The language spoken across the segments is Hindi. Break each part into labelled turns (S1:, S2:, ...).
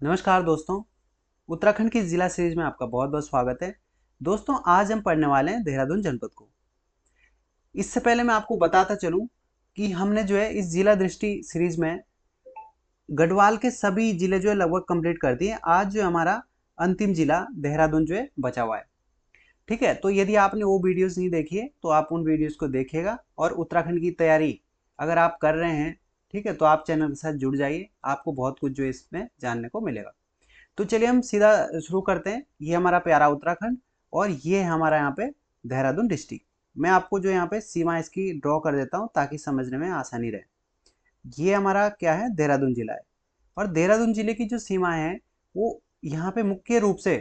S1: नमस्कार दोस्तों। उत्तराखंड की जिला सीरीज में आपका बहुत बहुत स्वागत है। दोस्तों, आज हम पढ़ने वाले हैं देहरादून जनपद को। इससे पहले मैं आपको बताता चलूं कि हमने जो है इस जिला दृष्टि सीरीज में गढ़वाल के सभी जिले जो है लगभग कंप्लीट कर दिए। आज जो हमारा अंतिम जिला देहरादून जो है बचा हुआ है। ठीक है, तो यदि आपने वो वीडियोस नहीं देखी है तो आप उन वीडियोस को देखिएगा। और उत्तराखंड की तैयारी अगर आप कर रहे हैं, ठीक है, तो आप चैनल के साथ जुड़ जाइए। आपको बहुत कुछ जो है इसमें जानने को मिलेगा। तो चलिए हम सीधा शुरू करते हैं। ये हमारा प्यारा उत्तराखंड और ये है हमारा यहाँ पे देहरादून डिस्ट्रिक्ट। मैं आपको जो यहाँ पे सीमा इसकी ड्रॉ कर देता हूँ ताकि समझने में आसानी रहे। ये हमारा क्या है, देहरादून जिला है। और देहरादून जिले की जो सीमा है वो यहाँ पे मुख्य रूप से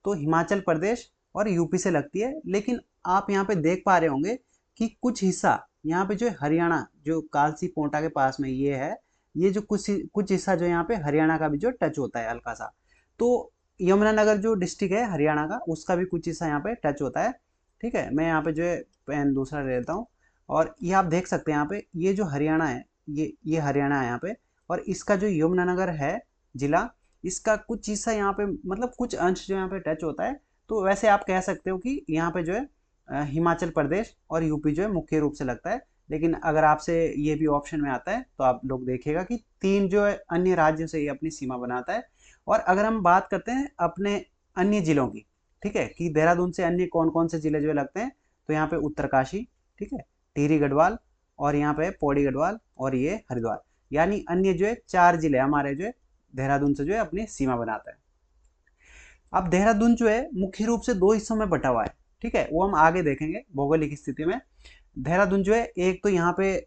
S1: तो हिमाचल प्रदेश और यूपी से लगती है। लेकिन आप यहाँ पे देख पा रहे होंगे कि कुछ हिस्सा यहाँ पे जो है हरियाणा, जो कालसी पोंटा के पास में ये है, ये जो कुछ कुछ हिस्सा जो यहाँ पे हरियाणा का भी जो टच होता है हल्का सा। तो यमुनानगर जो डिस्ट्रिक्ट है हरियाणा का, उसका भी कुछ हिस्सा यहाँ पे टच होता है। ठीक है, मैं यहाँ पे जो है पेन दूसरा ले लेता हूँ। और ये आप देख सकते हैं यहाँ पे ये जो हरियाणा है, ये हरियाणा है यहाँ पे। और इसका जो यमुनानगर है जिला, इसका कुछ हिस्सा यहाँ पे मतलब कुछ अंश जो यहाँ पे टच होता है। तो वैसे आप कह सकते हो कि यहाँ पे जो है हिमाचल प्रदेश और यूपी जो है मुख्य रूप से लगता है। लेकिन अगर आपसे ये भी ऑप्शन में आता है तो आप लोग देखिएगा कि तीन जो है अन्य राज्यों से ये अपनी सीमा बनाता है। और अगर हम बात करते हैं अपने अन्य जिलों की, ठीक है, कि देहरादून से अन्य कौन कौन से जिले जो है लगते हैं, तो यहाँ पे उत्तरकाशी, ठीक है, टिहरी गढ़वाल, और यहाँ पे पौड़ी गढ़वाल, और ये हरिद्वार। यानी अन्य जो है चार जिले हमारे जो है देहरादून से जो है अपनी सीमा बनाता है। अब देहरादून जो है मुख्य रूप से दो हिस्सों में बटा हुआ है। ठीक है, वो हम आगे देखेंगे भौगोलिक स्थिति में। देहरादून जो है एक तो यहाँ पे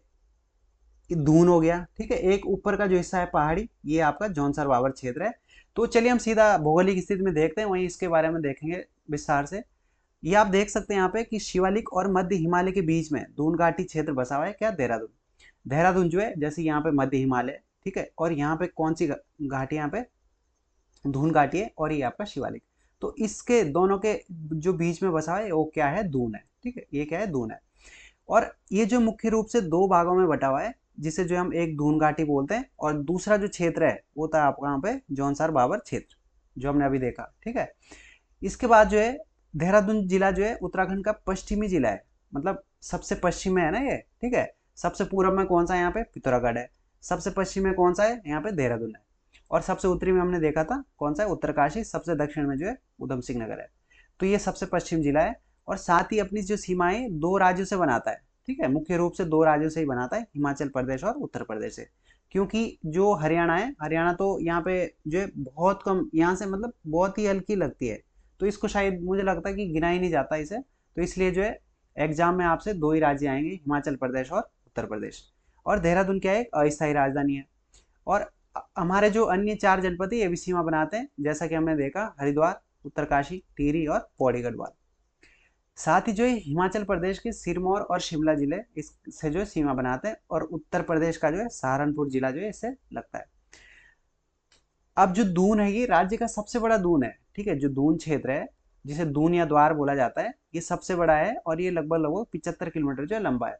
S1: दून हो गया, ठीक है, एक ऊपर का जो हिस्सा है पहाड़ी, ये आपका जौनसर बावर क्षेत्र है। तो चलिए हम सीधा भौगोलिक स्थिति में देखते हैं, वहीं इसके बारे में देखेंगे विस्तार से। ये आप देख सकते हैं यहाँ पे कि शिवालिक और मध्य हिमालय के बीच में दून घाटी क्षेत्र बसा हुआ है क्या, देहरादून। देहरादून जो है जैसे यहाँ पे मध्य हिमालय, ठीक है, और यहाँ पे कौन सी घाटी, यहाँ पे धून घाटी है, और ये आपका शिवालिक। तो इसके दोनों के जो बीच में बसा है वो क्या है, दून है। ठीक है, ये क्या है, दून है। और ये जो मुख्य रूप से दो भागों में बटा हुआ है, जिसे जो हम एक धून घाटी बोलते हैं, और दूसरा जो क्षेत्र है वो था आपका यहाँ पे जौनसार बाबर क्षेत्र, जो हमने अभी देखा। ठीक है, इसके बाद जो है देहरादून जिला जो है उत्तराखंड का पश्चिमी जिला है। मतलब सबसे पश्चिम में है ना ये, ठीक है। सबसे पूर्व में कौन सा है, यहाँ पे पिथौरागढ़ है। सबसे पश्चिम में कौन सा है, यहाँ पे देहरादून है। और सबसे उत्तरी में हमने देखा था कौन सा है, उत्तरकाशी। सबसे दक्षिण में जो है उधम सिंह नगर है। तो ये सबसे पश्चिम जिला है। और साथ ही अपनी जो सीमाएं दो राज्यों से बनाता है। ठीक है, मुख्य रूप से दो राज्यों से ही बनाता है, हिमाचल प्रदेश और उत्तर प्रदेश से। क्योंकि जो हरियाणा है, हरियाणा तो यहाँ पे जो है बहुत कम, यहाँ से मतलब बहुत ही हल्की लगती है। तो इसको शायद मुझे लगता है कि गिना ही नहीं जाता इसे। तो इसलिए जो है एग्जाम में आपसे दो ही राज्य आएंगे, हिमाचल प्रदेश और उत्तर प्रदेश। और देहरादून क्या है, एक अस्थायी राजधानी है। और हमारे जो अन्य चार जनपद है ये भी सीमा बनाते हैं, जैसा कि हमने देखा, हरिद्वार, उत्तरकाशी, टिहरी और पौड़ी गढ़वाल। साथ ही जो है हिमाचल प्रदेश के सिरमौर और शिमला जिले इससे जो है सीमा बनाते हैं। और उत्तर प्रदेश का जो है सहारनपुर जिला जो है इससे लगता है। अब जो दून है ये राज्य का सबसे बड़ा दून है। ठीक है, जो दून क्षेत्र है, जिसे दून या द्वार बोला जाता है, ये सबसे बड़ा है। और ये लगभग लगभग 75 किलोमीटर जो है लंबा है।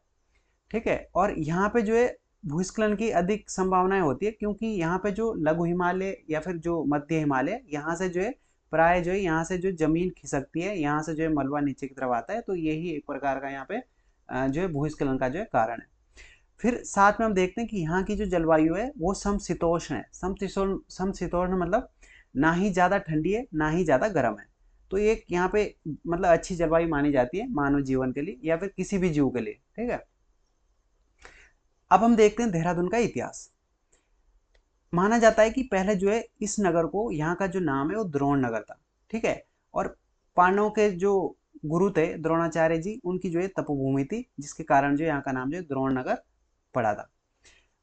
S1: ठीक है, और यहाँ पे जो है भूस्खलन की अधिक संभावनाएं होती है, क्योंकि यहाँ पे जो लघु हिमालय या फिर जो मध्य हिमालय, यहाँ से जो है प्राय जो है यहाँ से जो जमीन खिसकती है, यहाँ से जो है मलबा नीचे की तरफ आता है। तो यही एक प्रकार का यहाँ पे जो है भूस्खलन का जो है कारण है। फिर साथ में हम देखते हैं कि यहाँ की जो जलवायु है वो समशीतोष्ण है। समशीतोष्ण, समशीतोष्ण मतलब ना ही ज़्यादा ठंडी है ना ही ज़्यादा गर्म है। तो एक यहाँ पे मतलब अच्छी जलवायु मानी जाती है मानव जीवन के लिए या फिर किसी भी जीव के लिए। ठीक है, अब हम देखते हैं देहरादून का इतिहास। माना जाता है कि पहले जो है इस नगर को, यहाँ का जो नाम है वो द्रोण नगर था। ठीक है, और पांडवों के जो गुरु थे द्रोणाचार्य जी, उनकी जो है तपोभूमि थी, जिसके कारण जो यहाँ का नाम जो है द्रोण नगर पड़ा था।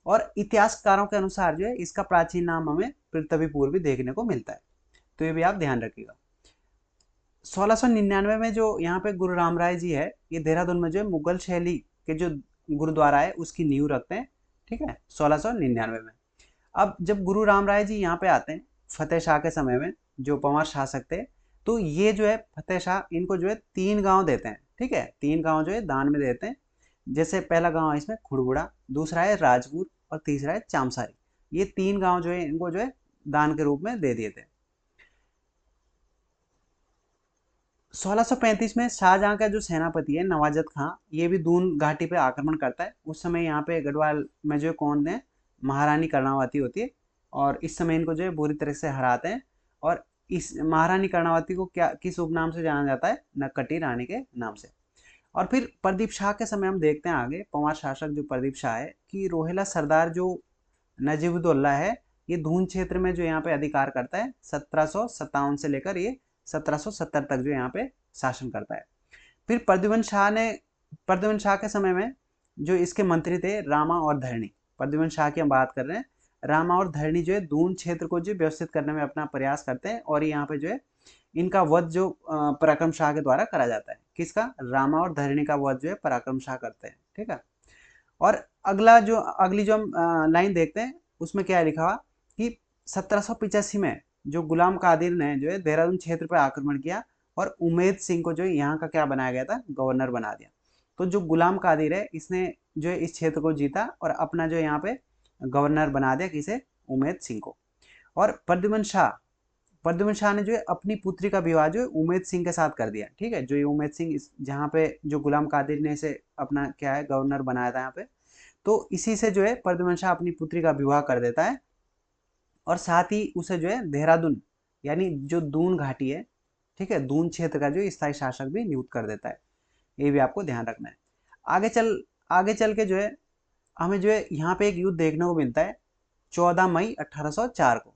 S1: और इतिहासकारों के अनुसार जो है इसका प्राचीन नाम हमें पृथ्वीपुर भी देखने को मिलता है। तो ये भी आप ध्यान रखिएगा। 1699 में जो यहाँ पे गुरु राम राय जी है, ये देहरादून में जो है मुगल शैली के जो गुरुद्वारा है उसकी नींव रखते हैं। ठीक है, 1699 में। अब जब गुरु राम राय जी यहाँ पे आते हैं फतेह शाह के समय में, जो पंवार शासक थे, तो ये जो है फतेह शाह इनको जो है तीन गांव देते हैं। ठीक है, तीन गांव जो है दान में देते हैं। जैसे पहला गांव है इसमें खुड़बुड़ा, दूसरा है राजपुर, और तीसरा है चामसारी। ये तीन गांव जो है इनको जो है दान के रूप में दे दिए थे। 1635 में शाहजहां का जो सेनापति है नवाजत खां, ये भी दून घाटी पे आक्रमण करता है। उस समय यहाँ पे गढ़वाल में जो कौन है, महारानी कर्णावती होती है, और इस समय इनको जो है बुरी तरह से हराते हैं। और इस महारानी कर्णावती को क्या किस उपनाम से जाना जाता है, नक्कटी रानी के नाम से। और फिर प्रदीप शाह के समय हम देखते हैं आगे, पंवार शासक जो प्रदीप शाह है, कि रोहिला सरदार जो नजीबुद्दौला है, ये धून क्षेत्र में जो यहाँ पे अधिकार करता है 1757 से लेकर ये 1770 तक जो यहाँ पे शासन करता है। फिर प्रद्युमन शाह के समय में जो इसके मंत्री थे रामा और धरणी, प्रद्युमन शाह की हम बात कर रहे हैं, रामा और धरणी जो है दून क्षेत्र को जो व्यवस्थित करने में अपना प्रयास करते हैं, और यहाँ पे जो है इनका वध जो पराक्रम शाह के द्वारा करा जाता है। किसका? रामा और धरणी का वध जो है पराक्रम शाह करते हैं। ठीक है। और अगली जो हम लाइन देखते हैं, उसमें क्या लिखा हुआ कि 1785 में जो गुलाम कादिर ने जो है देहरादून क्षेत्र पर आक्रमण किया, और उमेद सिंह को जो यहाँ का क्या बनाया गया था, गवर्नर बना दिया। तो जो गुलाम कादिर है, इसने जो है इस क्षेत्र को जीता और अपना जो यहाँ पे गवर्नर बना दिया, किसे? उमेद सिंह को। और प्रद्युमन शाह ने जो है अपनी पुत्री का विवाह जो है उमेद सिंह के साथ कर दिया। ठीक है। जो ये उमेद सिंह जहाँ पे जो गुलाम कादिर ने इसे अपना क्या है गवर्नर बनाया था यहाँ पे, तो इसी से जो है प्रद्युमन शाह अपनी पुत्री का विवाह कर देता है, और साथ ही उसे जो है देहरादून यानी जो दून घाटी है, ठीक है, दून क्षेत्र का जो स्थायी शासक भी नियुक्त कर देता है। ये भी आपको ध्यान रखना है। आगे चल के जो है हमें जो है यहाँ पे एक युद्ध देखने को मिलता है 14 मई 1804 को।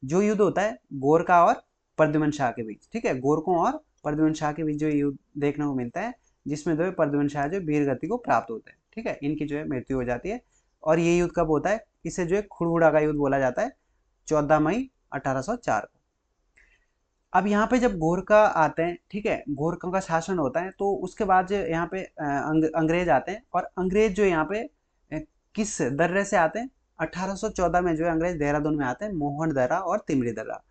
S1: जो युद्ध होता है गोरखा और प्रद्युमन शाह के बीच। ठीक है, गोरखों और प्रद्युमन शाह के बीच जो युद्ध देखने को मिलता है, जिसमें जो है प्रद्युमन शाह जो वीर गति को प्राप्त होते हैं। ठीक है, इनकी जो है मृत्यु हो जाती है। और ये युद्ध कब होता है? इसे जो है खुड़बुड़ा का युद्ध बोला जाता है, 14 मई 1804 को। अब यहाँ पे जब गोरखा आते हैं, ठीक है, गोरखों का शासन होता है, तो उसके बाद जो यहाँ पे अंग्रेज आते हैं, और अंग्रेज जो यहाँ पे किस दर्रे से आते हैं? 1814 में जो है अंग्रेज देहरादून में आते हैं, मोहन दर्रा और तिमरी दर्रा।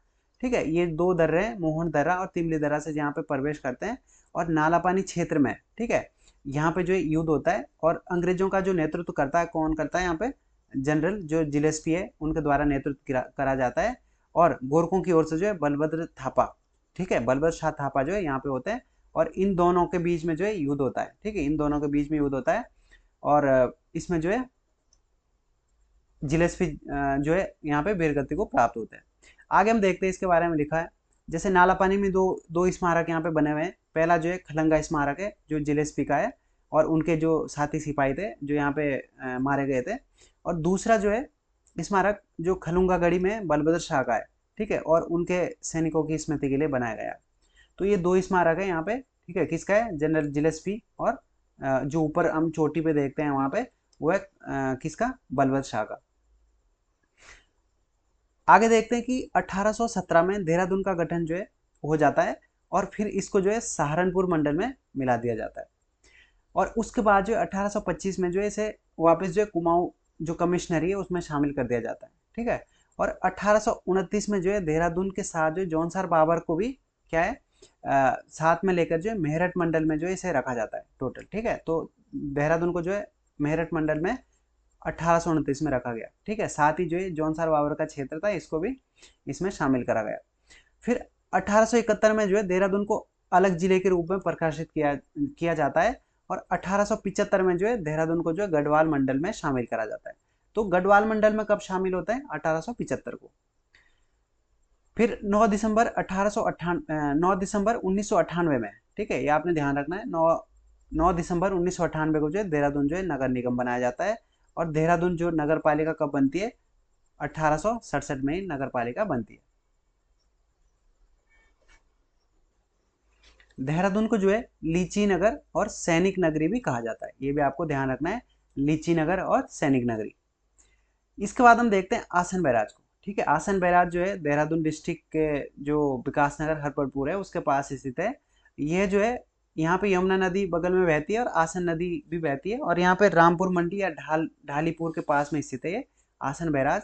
S1: ठीक है, ये दो दर्रे हैं, मोहन दर्रा और तिमरी दर्रा से यहाँ पे प्रवेश करते हैं, और नालापानी क्षेत्र में, ठीक है, यहाँ पे जो युद्ध होता है। और अंग्रेजों का जो नेतृत्व करता है, कौन करता है यहाँ पे? जनरल जो जिलेस्पी है, उनके द्वारा नेतृत्व करा जाता है। और गोरखों की ओर से जो है बलभद्र थापा, ठीक है, बलभद्र शाह थापा जो है यहाँ पे होते हैं, और इन दोनों के बीच में जो है युद्ध होता है। ठीक है, इन दोनों के बीच में युद्ध होता है, और इसमें जो है जिलेस्पी जो है यहाँ पे वीरगति को प्राप्त होते हैं। आगे हम देखते हैं इसके बारे में लिखा है। जैसे नालापानी में दो स्मारक यहाँ पे बने हुए हैं। पहला जो है खलंगा स्मारक है, जो जिलेस्पी का है, और उनके जो साथी सिपाही थे जो यहाँ पे मारे गए थे। और दूसरा जो है स्मारक जो खलुंगा गढ़ी में बलभद्र शाह का है, ठीक है, और उनके सैनिकों की स्मृति के लिए बनाया गया है। तो ये दो स्मारक है यहाँ पे, ठीक है, किसका है? जनरल जिलेस्पी, और जो ऊपर हम चोटी पे देखते हैं वहाँ पे, वो है किसका? बलभद्र शाह का। आगे देखते हैं कि 1817 में देहरादून का गठन जो है हो जाता है, और फिर इसको जो है सहारनपुर मंडल में मिला दिया जाता है। और उसके बाद जो 1825 में जो है इसे वापस जो है कुमाऊं जो कमिश्नरी है उसमें शामिल कर दिया जाता है। ठीक है, और 1829 में जो है देहरादून के साथ जो जौनसार बाबर को भी क्या है साथ में लेकर जो है मेरठ मंडल में जो है इसे रखा जाता है टोटल। ठीक है, तो देहरादून को जो है मेरठ मंडल में 1829 में रखा गया। ठीक है, साथ ही जो है जौनसार बाबर का क्षेत्र था, इसको भी इसमें शामिल करा गया। फिर 1871 में जो है देहरादून को अलग जिले के रूप में प्रकाशित किया जाता है, और 1875 में जो है देहरादून को जो है गढ़वाल मंडल में शामिल करा जाता है। तो गढ़वाल मंडल में कब शामिल होता है? 1875 को। फिर 9 दिसंबर 1998 में, ठीक है, ये आपने ध्यान रखना है, 9 दिसंबर 1998 को जो है देहरादून जो है नगर निगम बनाया जाता है। और देहरादून जो नगर पालिका कब बनती है? 1867 में ही नगर पालिका बनती है। देहरादून को जो है लीची नगर और सैनिक नगरी भी कहा जाता है, ये भी आपको ध्यान रखना है, लीची नगर और सैनिक नगरी। इसके बाद हम देखते हैं आसन बैराज को। ठीक है, आसन बैराज जो है देहरादून डिस्ट्रिक्ट के जो विकास नगर हरपरपुर है उसके पास स्थित है। यह जो है यहाँ पे यमुना नदी बगल में बहती है, और आसन नदी भी बहती है, और यहाँ पे रामपुर मंडी या ढालीपुर के पास में स्थित है ये आसन बैराज।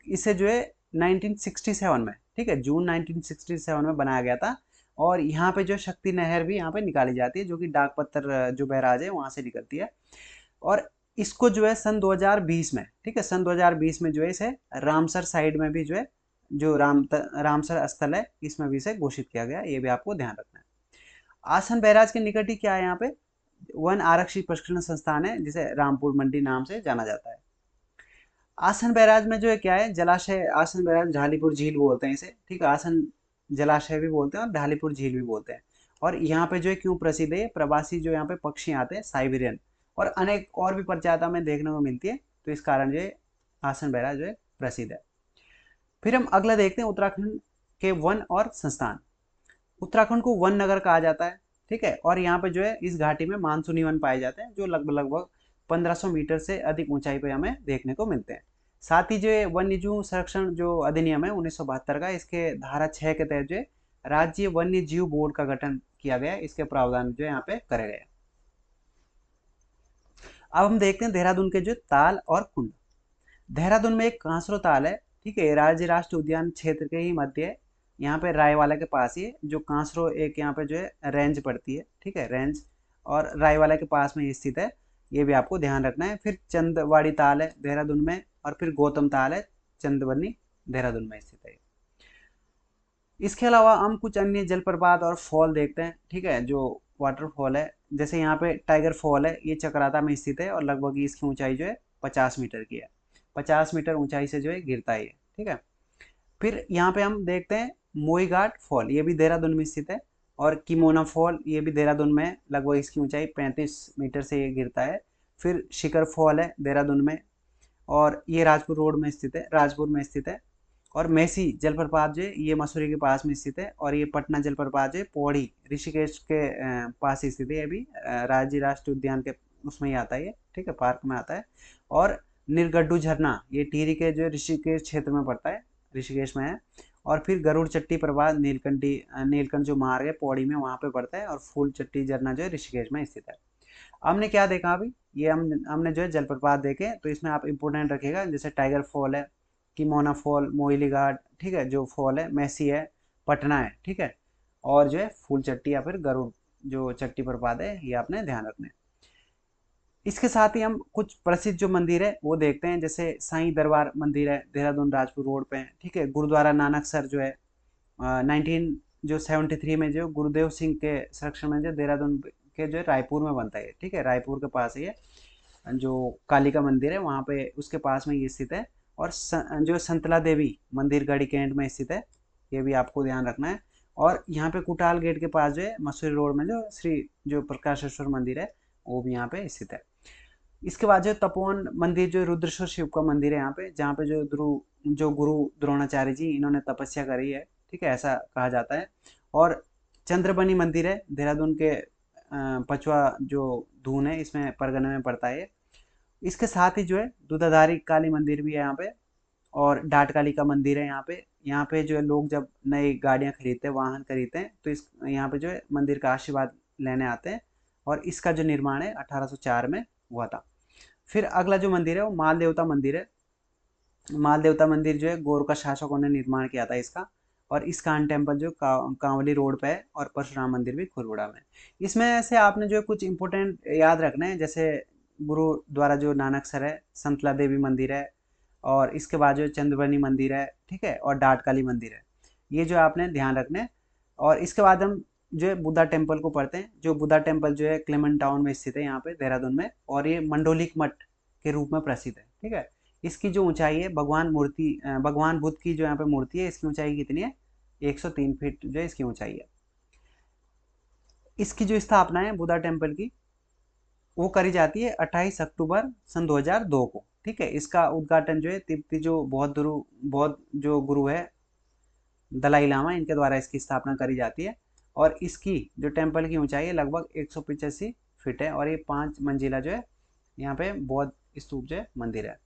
S1: इसे जो है 1967 में, ठीक है, जून 1967 में बनाया गया था। और यहाँ पे जो शक्ति नहर भी यहाँ पे निकाली जाती है, जो कि डाकपत्तर जो बैराज है वहाँ से निकलती है। और इसको जो है सन 2020 में, ठीक है, सन 2020 में जो है इसे रामसर साइड में भी जो है जो रामसर स्थल है इसमें भी इसे घोषित किया गया, ये भी आपको ध्यान रखना है। आसन बैराज के निकट ही क्या है यहाँ पे, वन आरक्षित प्रशिक्षण संस्थान है जिसे रामपुर मंडी नाम से जाना जाता है। आसन बैराज में जो है क्या है, जलाशय, आसन बैराज ढालीपुर झील बोलते हैं इसे, ठीक है, आसन जलाशय भी बोलते हैं और ढालीपुर झील भी बोलते हैं। और यहाँ पे जो है क्यों प्रसिद्ध है, प्रवासी जो यहाँ पे पक्षी आते हैं साइबेरियन और अनेक और भी प्रजातियां में देखने को मिलती है, तो इस कारण जो है आसन बैराज जो है प्रसिद्ध है। फिर हम अगला देखते हैं उत्तराखंड के वन और संस्थान। उत्तराखंड को वन नगर कहा जाता है, ठीक है, और यहाँ पे जो है इस घाटी में मानसूनी वन पाए जाते हैं जो लगभग लगभग 1500 मीटर से अधिक ऊंचाई पे हमें देखने को मिलते हैं। साथ ही जो है वन्य जीव संरक्षण जो अधिनियम है 1972 का, इसके धारा 6 के तहत जो है राज्य वन्य जीव बोर्ड का गठन किया गया है, इसके प्रावधान जो है यहाँ पे करे गए। अब हम देखते हैं देहरादून के जो ताल और कुंड। देहरादून में एक कांसरो ताल है, ठीक है, राज्य राष्ट्रीय उद्यान क्षेत्र के ही मध्य है, यहाँ पे रायवाला के पास ही है, जो कांसरो एक यहाँ पे जो है रेंज पड़ती है, ठीक है, रेंज, और रायवाला के पास में ये स्थित है, ये भी आपको ध्यान रखना है। फिर चंदवाड़ी ताल है देहरादून में, और फिर गौतम ताल है चंदवनी देहरादून में स्थित है। इसके अलावा हम कुछ अन्य जलप्रपात और फॉल देखते हैं, ठीक है, जो वाटरफॉल है, जैसे यहाँ पे टाइगर फॉल है, ये चक्राता में स्थित है और लगभग इसकी ऊंचाई जो है 50 मीटर की है, 50 मीटर ऊंचाई से जो है गिरता है ये, ठीक है। फिर यहाँ पे हम देखते हैं मोई घाट फॉल, ये भी देहरादून में स्थित है, और किमोना फॉल, ये भी देहरादून में है, लगभग इसकी ऊंचाई 35 मीटर से ये गिरता है। फिर शिखर फॉल है देहरादून में, और ये राजपुर रोड में स्थित है, राजपुर में स्थित है। और मैसी जलप्रपात जो है ये मसूरी के पास में स्थित है, और ये पटना जलप्रपात जो है पौड़ी ऋषिकेश के पास स्थित है, ये भी राज्य राष्ट्रीय उद्यान के उसमें ही आता है ये, ठीक है, पार्क में आता है। और निर्गड्डू झरना ये टिहरी के जो ऋषिकेश क्षेत्र में पड़ता है, ऋषिकेश में है। और फिर गरुड़ चट्टी प्रपात नीलकंठ जो मार्ग है पौड़ी में वहाँ पे पड़ता है, और फूल चट्टी झरना जो है ऋषिकेश में स्थित है। हमने क्या देखा अभी, ये हमने जो है जलप्रपात देखे, तो इसमें आप इंपोर्टेंट रखिएगा, जैसे टाइगर फॉल है, किमोना फॉल, मोइली घाट, ठीक है, जो फॉल है, मैसी है, पटना है, ठीक है, और जो है फूल चट्टी या फिर गरुड़ जो चट्टी प्रपात है, ये आपने ध्यान रखना है। इसके साथ ही हम कुछ प्रसिद्ध जो मंदिर है वो देखते हैं, जैसे साईं दरबार मंदिर है देहरादून राजपुर रोड पे, ठीक है, गुरुद्वारा नानकसर जो है 1973 में जो गुरुदेव सिंह के संरक्षण में जो देहरादून के जो है रायपुर में बनता है, ठीक है, रायपुर के पास ये जो कालिका मंदिर है वहाँ पे उसके पास में ये स्थित है। और जो संतला देवी मंदिर गढ़ी कैंट में स्थित है, ये भी आपको ध्यान रखना है। और यहाँ पे कुटाल गेट के पास जो है मसूरी रोड में जो श्री जो प्रकाशेश्वर मंदिर है वो भी यहाँ पे स्थित है। इसके बाद जो तपोवन मंदिर जो रुद्रेश्वर शिव का मंदिर है यहाँ पे, जहाँ पे जो गुरु द्रोणाचार्य जी इन्होंने तपस्या करी है, ठीक है, ऐसा कहा जाता है। और चंद्रबनी मंदिर है देहरादून के पचवा जो धून है इसमें परगने में पड़ता है। इसके साथ ही जो है दूधाधारी काली मंदिर भी है यहाँ पे, और डाट काली का मंदिर है यहाँ पे जो है लोग जब नई गाड़ियाँ खरीदते हैं, वाहन खरीदते हैं, तो इस यहाँ पे जो है मंदिर का आशीर्वाद लेने आते हैं, और इसका जो निर्माण है 1804 में हुआ था। फिर अगला जो मंदिर है वो माल देवता मंदिर है। माल देवता मंदिर जो है गोरखा शासकों ने निर्माण किया था इसका, और इस्कान टेम्पल जो कांवली रोड पे है, और परशुराम मंदिर भी खुरबुड़ा में। इसमें से आपने जो है कुछ इंपॉर्टेंट याद रखना है, जैसे गुरुद्वारा जो नानकसर है, संतला देवी मंदिर है, और इसके बाद जो चंद्रबनी मंदिर है, ठीक है, और डाट काली मंदिर है, ये जो आपने ध्यान रखना है। और इसके बाद हम जो है बुद्धा टेम्पल को पढ़ते हैं, जो बुद्धा टेम्पल जो है क्लेमेंट टाउन में स्थित है यहाँ पे देहरादून में, और ये मंडोलिक मठ के रूप में प्रसिद्ध है, ठीक है। इसकी जो ऊंचाई है भगवान बुद्ध की जो यहाँ पे मूर्ति है, इसकी ऊंचाई कितनी है, 103 फीट जो है इसकी ऊंचाई है। इसकी जो स्थापना है बुद्धा टेम्पल की वो करी जाती है 28 अक्टूबर सन 2002 को, ठीक है। इसका उद्घाटन जो है तिब्बती जो बौद्ध जो गुरु है दलाई लामा, इनके द्वारा इसकी स्थापना करी जाती है। और इसकी जो टेम्पल की ऊंचाई है लगभग 185 फीट है, और ये 5 मंजिला जो है यहाँ पे बौद्ध स्तूप जो है मंदिर है।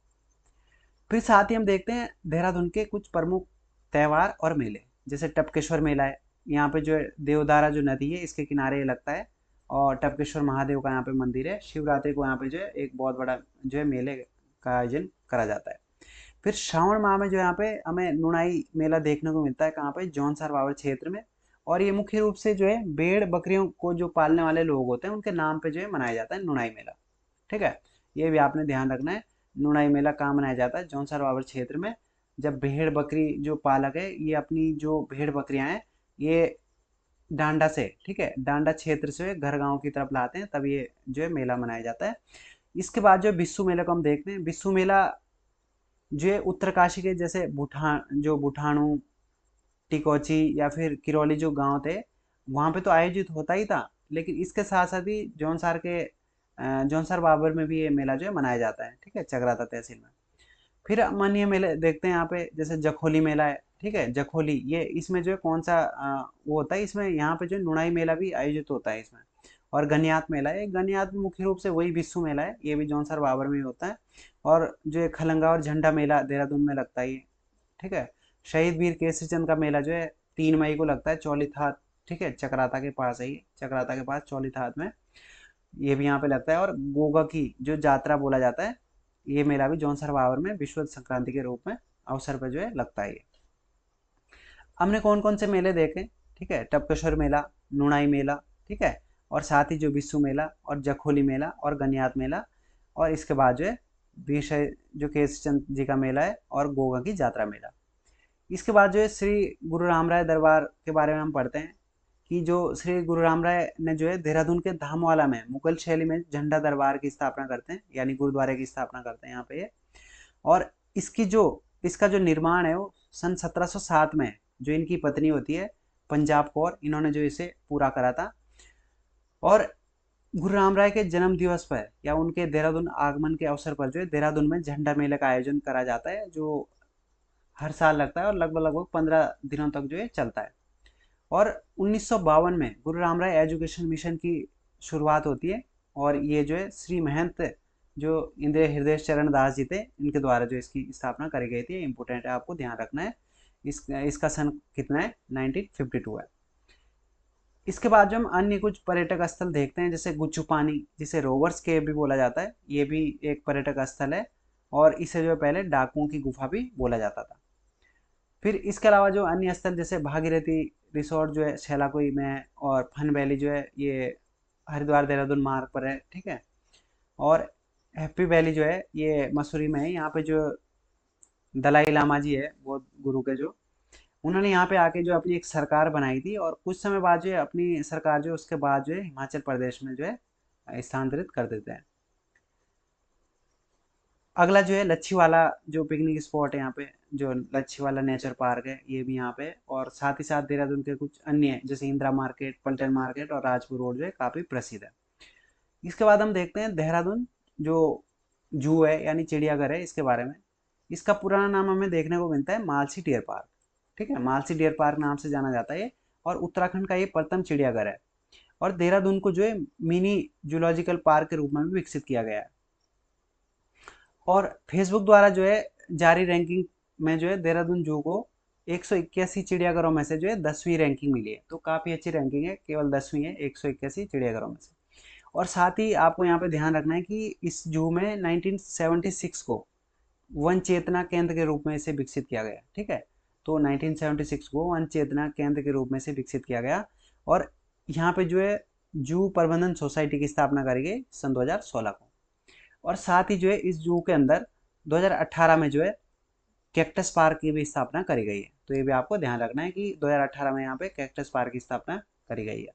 S1: फिर साथ ही हम देखते हैं देहरादून के कुछ प्रमुख त्यौहार और मेले, जैसे टपकेश्वर मेला है, यहाँ पे जो है देवदारा जो नदी है इसके किनारे ये लगता है, और टपकेश्वर महादेव का यहाँ पे मंदिर है। शिवरात्रि को यहाँ पे जो है एक बहुत बड़ा जो है मेले का आयोजन करा जाता है। फिर श्रावण माह में जो यहाँ पे हमें नुनाई मेला देखने को मिलता है, कहाँ पे, जौनसार बावर क्षेत्र में। और ये मुख्य रूप से जो है भेड़ बकरियों को जो पालने वाले लोग होते हैं उनके नाम पे जो है मनाया जाता है नुनाई मेला, ठीक है, ये भी आपने ध्यान रखना है। नुनाई मेला कहाँ मनाया जाता है, जौनसार बावर क्षेत्र में, जब भेड़ बकरी जो पालक है ये अपनी जो भेड़ बकरियां हैं ये डांडा से, ठीक है, डांडा क्षेत्र से घर गांव की तरफ लाते हैं, तब ये जो है मेला मनाया जाता है। इसके बाद जो बिस्सू मेले को हम देखते हैं, बिस्सू मेला जो है उत्तरकाशी के जैसे बुठानू, टिकोची या फिर किरौली जो गांव थे वहाँ पे तो आयोजित होता ही था, लेकिन इसके साथ साथ ही जौनसार बाबर में भी ये मेला जो है मनाया जाता है, ठीक है, चकराता तहसील में। फिर हम अन्य मेले देखते हैं यहाँ पे, जैसे जखोली मेला है, ठीक है, जखोली ये इसमें जो है कौन सा वो होता है, इसमें यहाँ पे जो है नुणाई मेला भी आयोजित होता है इसमें। और गनियात मेला है, गनियात में मुख्य रूप से वही बिस्सू मेला है, ये भी जौनसार बाबर में ही होता है। और जो है खलंगा और झंडा मेला देहरादून में लगता है ये, ठीक है। शहीद वीर केसरी चंद का मेला जो है 3 मई को लगता है चौलीथात, ठीक है, चकराता के पास है ये, चकराता के पास चौलीथात में ये भी यहाँ पे लगता है। और गोगा की जो जात्रा बोला जाता है, ये मेला भी जौनसार बावर में विश्व संक्रांति के रूप में अवसर पर जो है लगता है ये। हमने कौन कौन से मेले देखे, ठीक है, टपकेश्वर मेला, नुणाई मेला, ठीक है, और साथ ही जो बिस्सू मेला और जखोली मेला और गनियात मेला, और इसके बाद जो है विषय जो केशचंद जी का मेला है और गोगा की जात्रा मेला। इसके बाद जो है श्री गुरु रामराय दरबार के बारे में हम पढ़ते हैं कि जो श्री गुरु रामराय ने जो है देहरादून के धामवाला में मुगल शैली में झंडा दरबार की स्थापना करते हैं, यानी गुरुद्वारे की स्थापना करते हैं यहाँ पे ये। और इसका जो निर्माण है वो सन 1707 में जो इनकी पत्नी होती है पंजाब कौर, इन्होंने जो इसे पूरा करा था। और गुरु रामराय के जन्म दिवस पर या उनके देहरादून आगमन के अवसर पर जो है देहरादून में झंडा मेले का आयोजन करा जाता है, जो हर साल लगता है और लगभग लगभग 15 दिनों तक जो है चलता है। और 1952 में गुरु रामराय एजुकेशन मिशन की शुरुआत होती है, और ये जो है श्री महंत जो इंद्र हृदय चरण दास जी थे इनके द्वारा जो इसकी स्थापना करी गई थी, इंपोर्टेंट है, आपको ध्यान रखना है। इसका सन कितना है, 1952 है। इसके बाद जो हम अन्य कुछ पर्यटक स्थल देखते हैं, जैसे गुच्चू पानी जिसे रोवर्स केव भी बोला जाता है, ये भी एक पर्यटक स्थल है, और इसे जो है पहले डाकुओं की गुफा भी बोला जाता था। फिर इसके अलावा जो अन्य स्थल जैसे भागीरथी रिसोर्ट जो है शेलाकुई में, और फन वैली जो है ये हरिद्वार देहरादून मार्ग पर है, ठीक है। और हैप्पी वैली जो है ये मसूरी में है, यहाँ पे जो दलाई लामा जी है बौद्ध गुरु के, जो उन्होंने यहाँ पे आके जो अपनी एक सरकार बनाई थी, और कुछ समय बाद जो है अपनी सरकार जो उसके बाद जो है हिमाचल प्रदेश में जो है स्थानांतरित कर देते हैं। अगला जो है लच्छीवाला जो पिकनिक स्पॉट है यहाँ पे, जो लच्छीवाला नेचर पार्क है ये भी यहाँ पे, और साथ ही साथ देहरादून के कुछ अन्य जैसे इंदिरा मार्केट, पल्टन मार्केट और राजपुर रोड जो है काफ़ी प्रसिद्ध है। इसके बाद हम देखते हैं देहरादून जो जू है यानी चिड़ियाघर है, इसके बारे में। इसका पुराना नाम हमें देखने को मिलता है मालसी डियर पार्क, ठीक है, मालसी डियर पार्क नाम से जाना जाता है ये, और उत्तराखंड का ये प्रथम चिड़ियाघर है। और देहरादून को जो है मिनी जूलॉजिकल पार्क के रूप में भी विकसित किया गया है। और फेसबुक द्वारा जो है जारी रैंकिंग में जो है देहरादून जू को 181 चिड़ियाघरों में से जो है 10वीं रैंकिंग मिली है, तो काफ़ी अच्छी रैंकिंग है, केवल 10वीं है 181 चिड़ियाघरों में से। और साथ ही आपको यहाँ पे ध्यान रखना है कि इस जू में 1976 को वन चेतना केंद्र के रूप में इसे विकसित किया गया, ठीक है। तो 1976 को वन चेतना केंद्र के रूप में से विकसित किया गया, और यहाँ पे जो है जू प्रबंधन सोसाइटी की स्थापना करी गई सन 2016 को। और साथ ही जो है इस जू के अंदर 2018 में जो है कैक्टस पार्क की भी स्थापना करी गई है, तो ये भी आपको ध्यान रखना है कि 2018 में यहाँ पे कैक्टस पार्क की स्थापना करी गई है।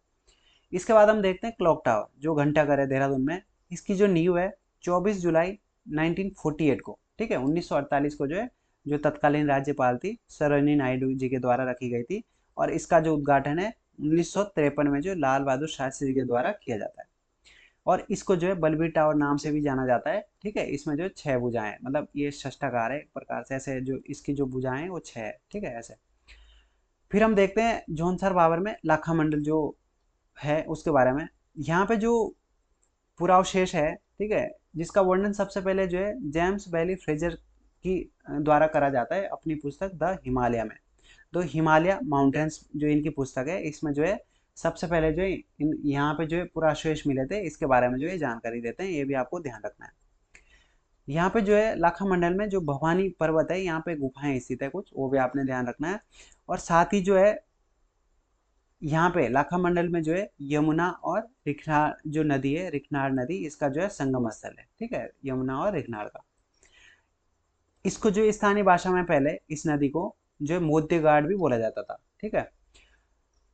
S1: इसके बाद हम देखते हैं क्लॉक टावर जो घंटाघर है देहरादून में। इसकी जो नींव है 24 जुलाई 1948 को, ठीक है, 1948 को जो है जो तत्कालीन राज्यपाल थी सरोजिनी नायडू जी के द्वारा रखी गई थी, और इसका जो उद्घाटन है 1953 में जो लाल बहादुर शास्त्री जी के द्वारा किया जाता है। और इसको जो है बलबीर टावर नाम से भी जाना जाता है, ठीक है। इसमें जो 6 भुजाएं हैं, मतलब ये षष्ठाकार है एक प्रकार से, ऐसे जो इसकी जो भुजाएं हैं वो 6 है, ठीक है, ऐसे। फिर हम देखते हैं जौनसर बावर में लाखा मंडल जो है उसके बारे में। यहाँ पे जो पुरावशेष है, ठीक है, जिसका वर्णन सबसे पहले जो है जेम्स वैली फ्रेजर की द्वारा करा जाता है अपनी पुस्तक द हिमालय में। तो हिमालय माउंटेन्स जो इनकी पुस्तक है, इसमें जो है सबसे पहले जो है यहाँ पे जो है पुरावशेष मिले थे, इसके बारे में जो है जानकारी देते हैं, ये भी आपको ध्यान रखना है। यहाँ पे जो है लाखा मंडल में जो भवानी पर्वत है यहाँ पे गुफाएं स्थित है कुछ, वो भी आपने ध्यान रखना है। और साथ ही जो है यहाँ पे लाखा मंडल में जो है यमुना और रिखनार जो नदी है, रिखनार नदी, इसका जो है संगम स्थल है, ठीक है, यमुना और रिखनार का। इसको जो स्थानीय भाषा में पहले इस नदी को जो मोत्य घाट भी बोला जाता था। ठीक है,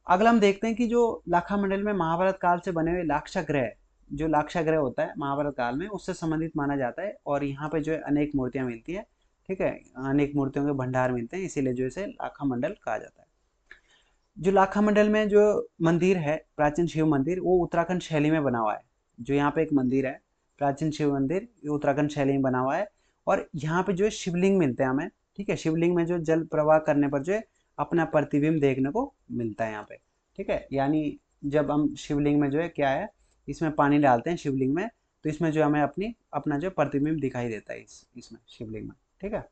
S1: अगला हम देखते हैं कि जो लाखा मंडल में महाभारत काल से बने हुए लाक्षागृह, जो लाक्षागृह होता है महाभारत काल में उससे संबंधित माना जाता है, और यहाँ पे जो है अनेक मूर्तियां मिलती है। ठीक है, अनेक मूर्तियों के भंडार मिलते हैं, इसीलिए जो इसे लाखा मंडल कहा जाता है। जो लाखा मंडल में जो मंदिर है, प्राचीन शिव मंदिर, वो उत्तराखंड शैली में बना हुआ है। जो यहाँ पे एक मंदिर है प्राचीन शिव मंदिर, ये उत्तराखंड शैली में बना हुआ है, और यहाँ पे जो है शिवलिंग मिलते हैं हमें। ठीक है, शिवलिंग में जो जल प्रवाह करने पर जो है अपना प्रतिबिंब देखने को मिलता है यहाँ पे। ठीक है, यानी जब हम शिवलिंग में जो है क्या है, इसमें पानी डालते हैं शिवलिंग में, तो इसमें जो हमें अपना जो प्रतिबिंब दिखाई देता है इसमें शिवलिंग में। ठीक है,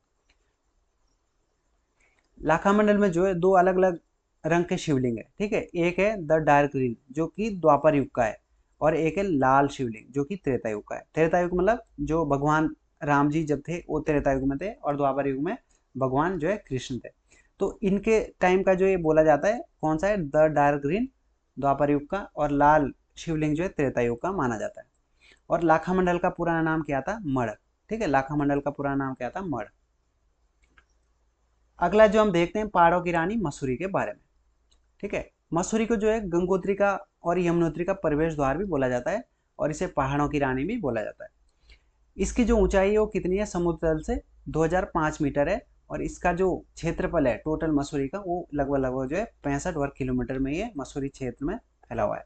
S1: लाखा मंडल में जो है दो अलग अलग रंग के शिवलिंग है। ठीक है, एक है द डार्क ग्रीन जो कि द्वापर युग का है, और एक है लाल शिवलिंग जो कि त्रेता युग का है। त्रेता युग मतलब जो भगवान राम जी जब थे वो त्रेता युग में थे, और द्वापर युग में भगवान जो है कृष्ण थे। तो इनके टाइम का जो ये बोला जाता है कौन सा है, द डार्क ग्रीन द्वापर युग का, और लाल शिवलिंग जो है त्रेता युग का माना जाता है। और लाखा मंडल का पुराना नाम क्या था, मड़। ठीक है, लाखा मंडल का पुराना नाम क्या था, मड़। अगला जो हम देखते हैं पहाड़ों की रानी मसूरी के बारे में। ठीक है, मसूरी को जो है गंगोत्री का और यमुनोत्री का प्रवेश द्वार भी बोला जाता है, और इसे पहाड़ों की रानी भी बोला जाता है। इसकी जो ऊंचाई है वो कितनी है, समुद्र तल से 2005 मीटर है, और इसका जो क्षेत्रफल है टोटल मसूरी का वो लगभग लगभग जो है 65 वर्ग किलोमीटर में ये मसूरी क्षेत्र में फैला हुआ है।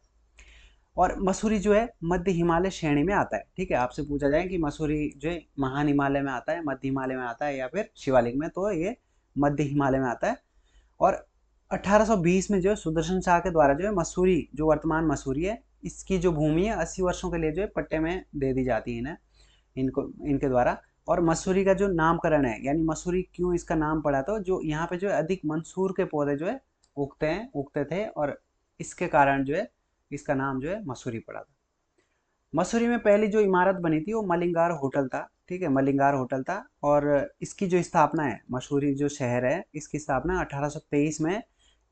S1: और मसूरी जो है मध्य हिमालय श्रेणी में आता है। ठीक है, आपसे पूछा जाए कि मसूरी जो है महान हिमालय में आता है, मध्य हिमालय में आता है, या फिर शिवालिक में, तो ये मध्य हिमालय में आता है। और 1820 में जो है सुदर्शन शाह के द्वारा जो है मसूरी, जो वर्तमान मसूरी है, इसकी जो भूमि है 80 वर्षों के लिए जो है पट्टे में दे दी जाती है इन्हें, इनको इनके द्वारा। और मसूरी का जो नामकरण है, यानी मसूरी क्यों इसका नाम पड़ा, तो जो यहाँ पे जो है अधिक मंसूर के पौधे जो है उगते थे, और इसके कारण जो है इसका नाम जो है मसूरी पड़ा था। मसूरी में पहली जो इमारत बनी थी वो मलिंगार होटल था। ठीक है, मलिंगार होटल था, और इसकी जो स्थापना है, मसूरी जो शहर है, इसकी स्थापना 1823 में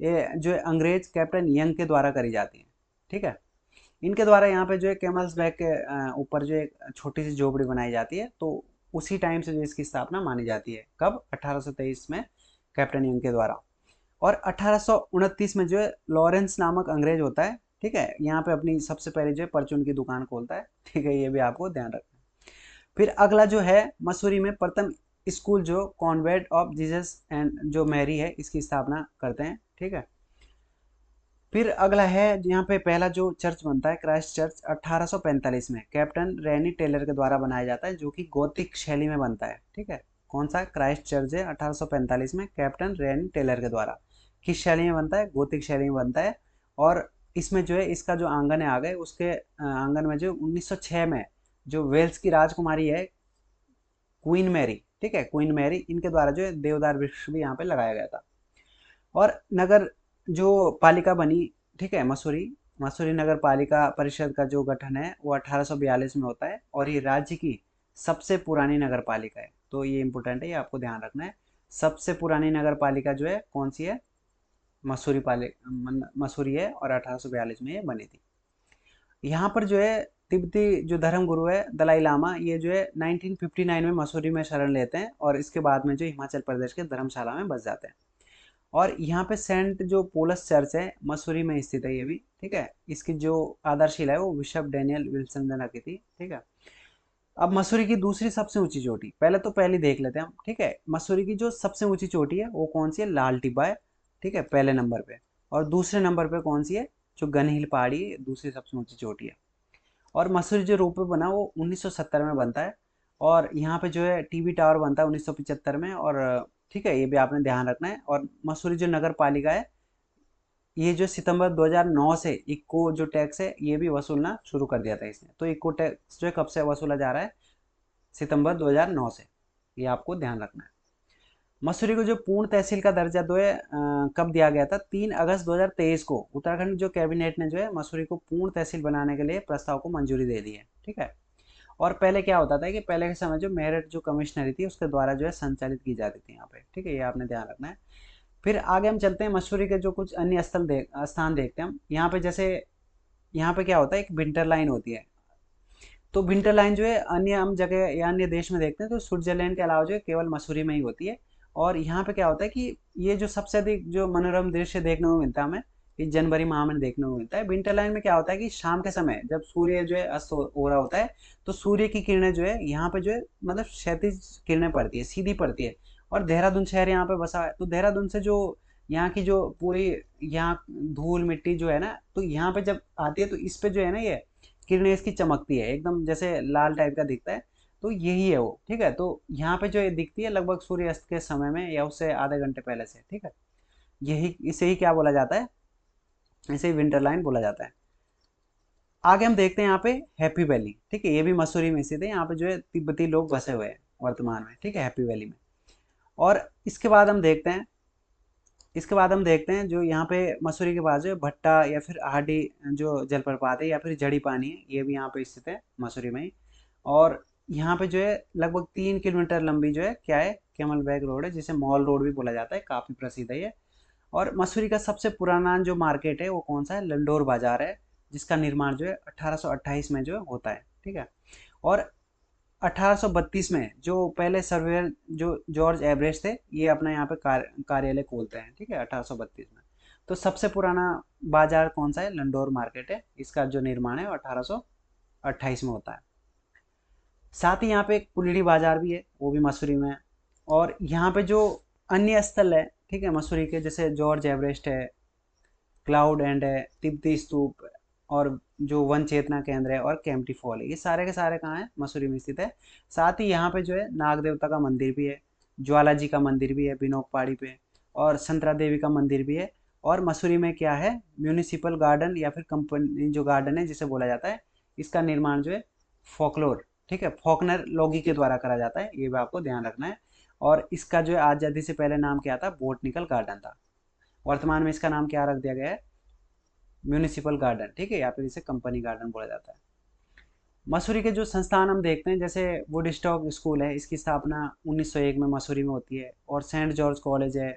S1: ये जो है अंग्रेज कैप्टन यंग के द्वारा करी जाती है। ठीक है, इनके द्वारा यहाँ पे जो है कैमल्स बैक के ऊपर जो एक छोटी सी झोपड़ी बनाई जाती है, तो उसी टाइम से जो इसकी स्थापना मानी जाती है, कब, 1823 में कैप्टन यंग के द्वारा। और 1829 में जो है लॉरेंस नामक अंग्रेज होता है, ठीक है, यहाँ पे अपनी सबसे पहले जो है परचून की दुकान खोलता है। ठीक है, ये भी आपको ध्यान रखना है। फिर अगला जो है मसूरी में प्रथम स्कूल जो कॉन्वेंट ऑफ जीसस एंड जो मैरी है, इसकी स्थापना करते हैं। ठीक है, फिर अगला है यहाँ पे पहला जो चर्च बनता है क्राइस्ट चर्च 1845 में कैप्टन रैनी टेलर के द्वारा बनाया जाता है, जो कि गोथिक शैली में बनता है। ठीक है, कौन सा क्राइस्ट चर्च है 1845 में कैप्टन रैनी टेलर के द्वारा, किस शैली में बनता है, गोथिक शैली में बनता है। और इसमें जो है इसका जो आंगन है आगे उसके आंगन में जो 1906 में जो वेल्स की राजकुमारी है क्वीन मैरी, ठीक है, क्वीन मैरी, इनके द्वारा जो है देवदार वृक्ष भी यहाँ पे लगाया गया था। और नगर जो पालिका बनी, ठीक है, मसूरी मसूरी नगर पालिका परिषद का जो गठन है वो 1842 में होता है, और ये राज्य की सबसे पुरानी नगर पालिका है। तो ये इंपॉर्टेंट है, ये आपको ध्यान रखना है। सबसे पुरानी नगर पालिका जो है कौन सी है, मसूरी है, और 1842 में ये बनी थी। यहाँ पर जो है तिब्बती जो धर्म गुरु है दलाई लामा, ये जो है 1959 में मसूरी में शरण लेते हैं, और इसके बाद में जो हिमाचल प्रदेश के धर्मशाला में बस जाते हैं। और यहाँ पे सेंट जो पोलस चर्च है मसूरी में स्थित है ये भी। ठीक है, इसकी जो आधारशिला है वो बिशप डैनियल विल्सन ने रखी थी। ठीक है, अब मसूरी की दूसरी सबसे ऊंची चोटी, पहले तो पहली देख लेते हैं हम। ठीक है, मसूरी की जो सबसे ऊंची चोटी है वो कौन सी है, लाल टिब्बा है। ठीक है, पहले नंबर पे। और दूसरे नंबर पे कौन सी है, जो गन हिल पहाड़ी है, दूसरी सबसे ऊंची चोटी है। और मसूरी जो रोपवे बना वो 1970 में बनता है, और यहाँ पे जो है टीवी टावर बनता है 1975 में। और ठीक है, ये भी आपने ध्यान रखना है। और मसूरी जो नगर पालिका है ये जो सितंबर 2009 से इक्को जो टैक्स है ये भी वसूलना शुरू कर दिया था इसने। तो इक्को टैक्स जो है कब से वसूला जा रहा है, सितंबर 2009 से, ये आपको ध्यान रखना है। मसूरी को जो पूर्ण तहसील का दर्जा जो है कब दिया गया था, 3 अगस्त 2023 को उत्तराखंड जो कैबिनेट ने जो है मसूरी को पूर्ण तहसील बनाने के लिए प्रस्ताव को मंजूरी दे दी है। ठीक है, और पहले क्या होता था कि पहले के समय जो मेरठ जो कमिश्नरी थी उसके द्वारा जो है संचालित की जाती थी यहाँ पे। ठीक है, ये आपने ध्यान रखना है। फिर आगे हम चलते हैं, मसूरी के जो कुछ अन्य स्थान देखते हैं हम। यहाँ पे जैसे यहाँ पे क्या होता है, एक विंटर लाइन होती है, तो विंटर लाइन जो है अन्य हम जगह या अन्य देश में देखते हैं तो स्विट्जरलैंड के अलावा जो है केवल मसूरी में ही होती है। और यहाँ पे क्या होता है कि ये जो सबसे अधिक जो मनोरम दृश्य देखने को मिलता है हमें इस जनवरी माह में देखने को मिलता है। विंटर लाइन में क्या होता है कि शाम के समय जब सूर्य जो है अस्त हो रहा होता है तो सूर्य की किरणें जो है यहाँ पे जो है मतलब क्षैतिज किरणें पड़ती है, सीधी पड़ती है। और देहरादून शहर यहाँ पे बसा है तो देहरादून से जो यहाँ की जो पूरी यहाँ धूल मिट्टी जो है ना तो यहाँ पे जब आती है तो इस पे जो है ना ये किरणें इसकी चमकती है, एकदम जैसे लाल टाइप का दिखता है। तो यही है वो, ठीक है। तो यहाँ पे जो ये दिखती है लगभग सूर्यास्त के समय में या उससे आधे घंटे पहले से, ठीक है। यही इसे ही क्या बोला जाता है, इसे ही विंटर लाइन बोला जाता है। आगे हम देखते हैं यहाँ पे हैप्पी वैली, ठीक है। ये भी मसूरी में स्थित है। यहाँ पे जो है तिब्बती लोग बसे हुए हैं वर्तमान में, ठीक है, हैप्पी वैली में। और इसके बाद हम देखते हैं जो यहाँ पे मसूरी के पास जो है भट्टा या फिर आहटी जो जलप्रपात है या फिर जड़ी पानी है, ये भी यहाँ पे स्थित है मसूरी में ही। और यहाँ पे जो है लगभग 3 किलोमीटर लंबी जो है क्या है कैमल बैक रोड है, जिसे मॉल रोड भी बोला जाता है, काफ़ी प्रसिद्ध है ये। और मसूरी का सबसे पुराना जो मार्केट है वो कौन सा है, लंडोर बाजार है, जिसका निर्माण जो है 1828 में जो है होता है, ठीक है। और 1832 में जो पहले सर्वेयर जो जॉर्ज एवरेस्ट थे ये अपना यहाँ पे कार्यालय खोलते हैं, ठीक है, 1832 में। तो सबसे पुराना बाजार कौन सा है, लंडोर मार्केट है, इसका जो निर्माण है 1828 में होता है। साथ ही यहाँ पे एक कुलड़ी बाजार भी है, वो भी मसूरी में है। और यहाँ पे जो अन्य स्थल है, ठीक है, मसूरी के, जैसे जॉर्ज एवरेस्ट है, क्लाउड एंड है, तिब्बती स्तूप और जो वन चेतना केंद्र है और केम्प्टी फॉल है, ये सारे के सारे कहाँ हैं, मसूरी में स्थित है। साथ ही यहाँ पे जो है नाग देवता का मंदिर भी है, ज्वाला जी का मंदिर भी है बिनोक पहाड़ी पे, और संतरा देवी का मंदिर भी है। और मसूरी में क्या है, म्यूनिसिपल गार्डन या फिर कंपनी जो गार्डन है जिसे बोला जाता है, इसका निर्माण जो है फोकलोर, ठीक है, फॉकनर लोगी के द्वारा करा जाता है, ये भी आपको ध्यान रखना है। और इसका जो है आज़ादी से पहले नाम क्या था, बोटनिकल गार्डन था। वर्तमान में इसका नाम क्या रख दिया गया है, म्यूनिसिपल गार्डन, ठीक है, या फिर इसे कंपनी गार्डन बोला जाता है। मसूरी के जो संस्थान हम देखते हैं, जैसे वुडस्टॉक स्कूल है, इसकी स्थापना 1901 में मसूरी में होती है। और सेंट जॉर्ज कॉलेज है,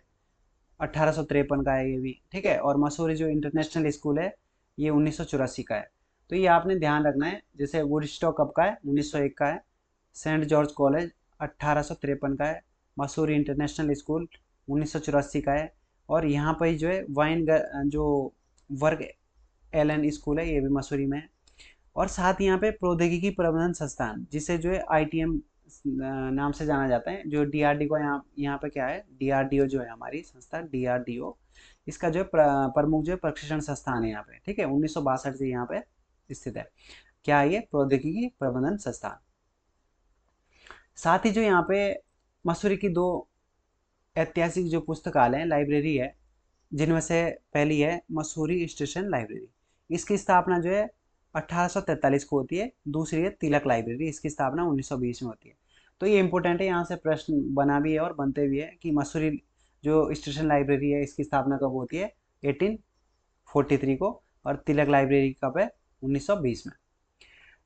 S1: 1853 का है ये भी, ठीक है। और मसूरी जो इंटरनेशनल स्कूल है ये 1984 का है। तो ये आपने ध्यान रखना है, जैसे वुडस्टॉक कब का है, 1901 का है। सेंट जॉर्ज कॉलेज 1853 का है। मसूरी इंटरनेशनल स्कूल 1984 का है। और यहाँ पर ही जो है वाइन जो वर्ग एलन स्कूल है, ये भी मसूरी में है। और साथ ही यहाँ पे प्रौद्योगिकी प्रबंधन संस्थान, जिसे जो है आईटीएम नाम से जाना जाता है, जो डीआरडी को यहाँ पे क्या है, डीआरडीओ जो है हमारी संस्था डीआरडीओ, इसका जो है प्रमुख जो है प्रशिक्षण संस्थान है यहाँ पे, ठीक है, 1962 से यहाँ पे स्थित है। क्या है ये, प्रौद्योगिकी प्रबंधन संस्थान। साथ ही जो यहाँ पे मसूरी की दो ऐतिहासिक जो पुस्तकालय है, लाइब्रेरी है, जिनमें से पहली है मसूरी स्टेशन लाइब्रेरी। इसकी स्थापना जो है 1843 को होती है। दूसरी है तिलक लाइब्रेरी, इसकी स्थापना 1920 में होती है। तो ये इंपॉर्टेंट है, यहाँ से प्रश्न बना भी है और बनते भी है कि मसूरी जो स्टेशन लाइब्रेरी है इसकी स्थापना कब होती है, 1843 को। और तिलक लाइब्रेरी कब है, 1920 में।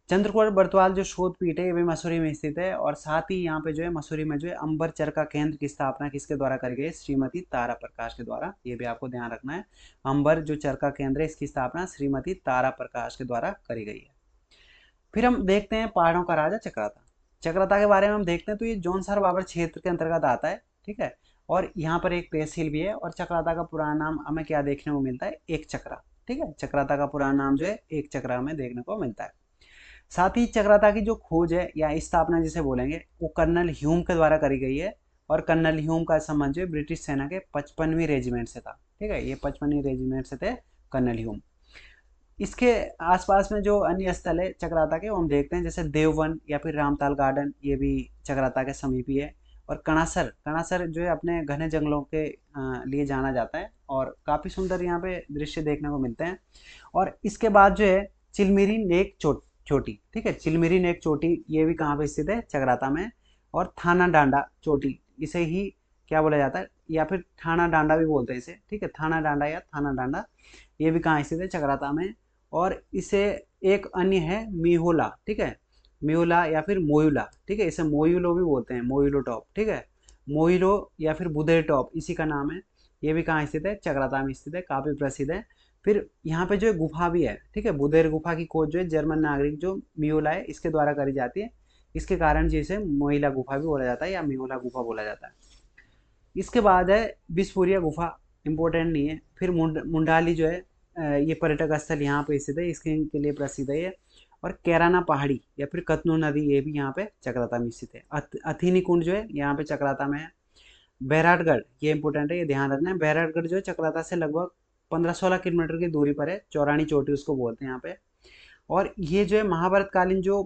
S1: चंद्रकोट बरतवाल जो शोध पीठ है ये भी मसूरी में स्थित है। और साथ ही यहाँ पे जो है मसूरी में जो है अंबर चरखा केंद्र की स्थापना किसके द्वारा करी गई, श्रीमती तारा प्रकाश के द्वारा, ये भी आपको ध्यान रखना है। अंबर जो चरखा केंद्र है इसकी स्थापना श्रीमती तारा प्रकाश के द्वारा करी गई है। फिर हम देखते हैं पहाड़ों का राजा चक्राता। चक्राता के बारे में हम देखते हैं तो ये जौनसार बाबर क्षेत्र के अंतर्गत आता है, ठीक है। और यहाँ पर एक तहसील भी है। और चक्राता का पुराना नाम हमें क्या देखने को मिलता है, एक चक्रा, ठीक है। चक्राता का पुराना नाम जो है एक चक्रा हमें देखने को मिलता है। साथ ही चक्राता की जो खोज है या स्थापना जिसे बोलेंगे वो कर्नल ह्यूम के द्वारा करी गई है। और कर्नल ह्यूम का संबंध जो ब्रिटिश सेना के 55वीं रेजिमेंट से था, ठीक है, ये 55वीं रेजिमेंट से थे कर्नल ह्यूम। इसके आसपास में जो अन्य स्थल है चक्राता के वो हम देखते हैं, जैसे देववन या फिर रामताल गार्डन, ये भी चक्राता के समीप ही है। और कणासर, कणासर जो है अपने घने जंगलों के लिए जाना जाता है और काफ़ी सुंदर यहाँ पे दृश्य देखने को मिलते हैं। और इसके बाद जो है चिलमिरी नेक चोटी, ठीक है, चिलमिरी नेक चोटी, ये भी कहाँ पे स्थित है, चक्राता में। और थाना डांडा चोटी, इसे ही क्या बोला जाता है, या फिर थाना डांडा भी बोलते हैं इसे, ठीक है, थाना डांडा या थाना डांडा, ये भी कहाँ स्थित है, चक्राता में। और इसे एक अन्य है मिहोला, ठीक है, मिहोला या फिर मोयुला, ठीक है, इसे मोयुलो भी बोलते हैं, मोयुलो टॉप, ठीक है, मोयुलो या फिर बुधे टॉप, इसी का नाम है। ये भी कहाँ स्थित है, चक्राता में स्थित है, काफ़ी प्रसिद्ध है। फिर यहाँ पे जो है गुफा भी है, ठीक है, बुधेर गुफा की खोज जो है जर्मन नागरिक जो मियोला है इसके द्वारा करी जाती है। इसके कारण जिसे मोइला गुफा भी बोला जाता है या मियोला गुफा बोला जाता है। इसके बाद है बिसपुरिया गुफा, इंपॉर्टेंट नहीं है। फिर मुंडाली जो है ये पर्यटक स्थल यहाँ पे स्थित है, इसके के लिए प्रसिद्ध है ये। और कैराना पहाड़ी या फिर कतनू नदी ये भी यहाँ पे चक्राता में स्थित है। अथिनी कुंड जो है यहाँ पे चक्राता में है। बैराटगढ़ ये इंपॉर्टेंट है, ये ध्यान रखना है। बैराटगढ़ जो है चक्राता से लगभग 15-16 किलोमीटर की दूरी पर है, चौरानी चोटी उसको बोलते हैं यहाँ पे। और ये जो है महाभारत कालीन जो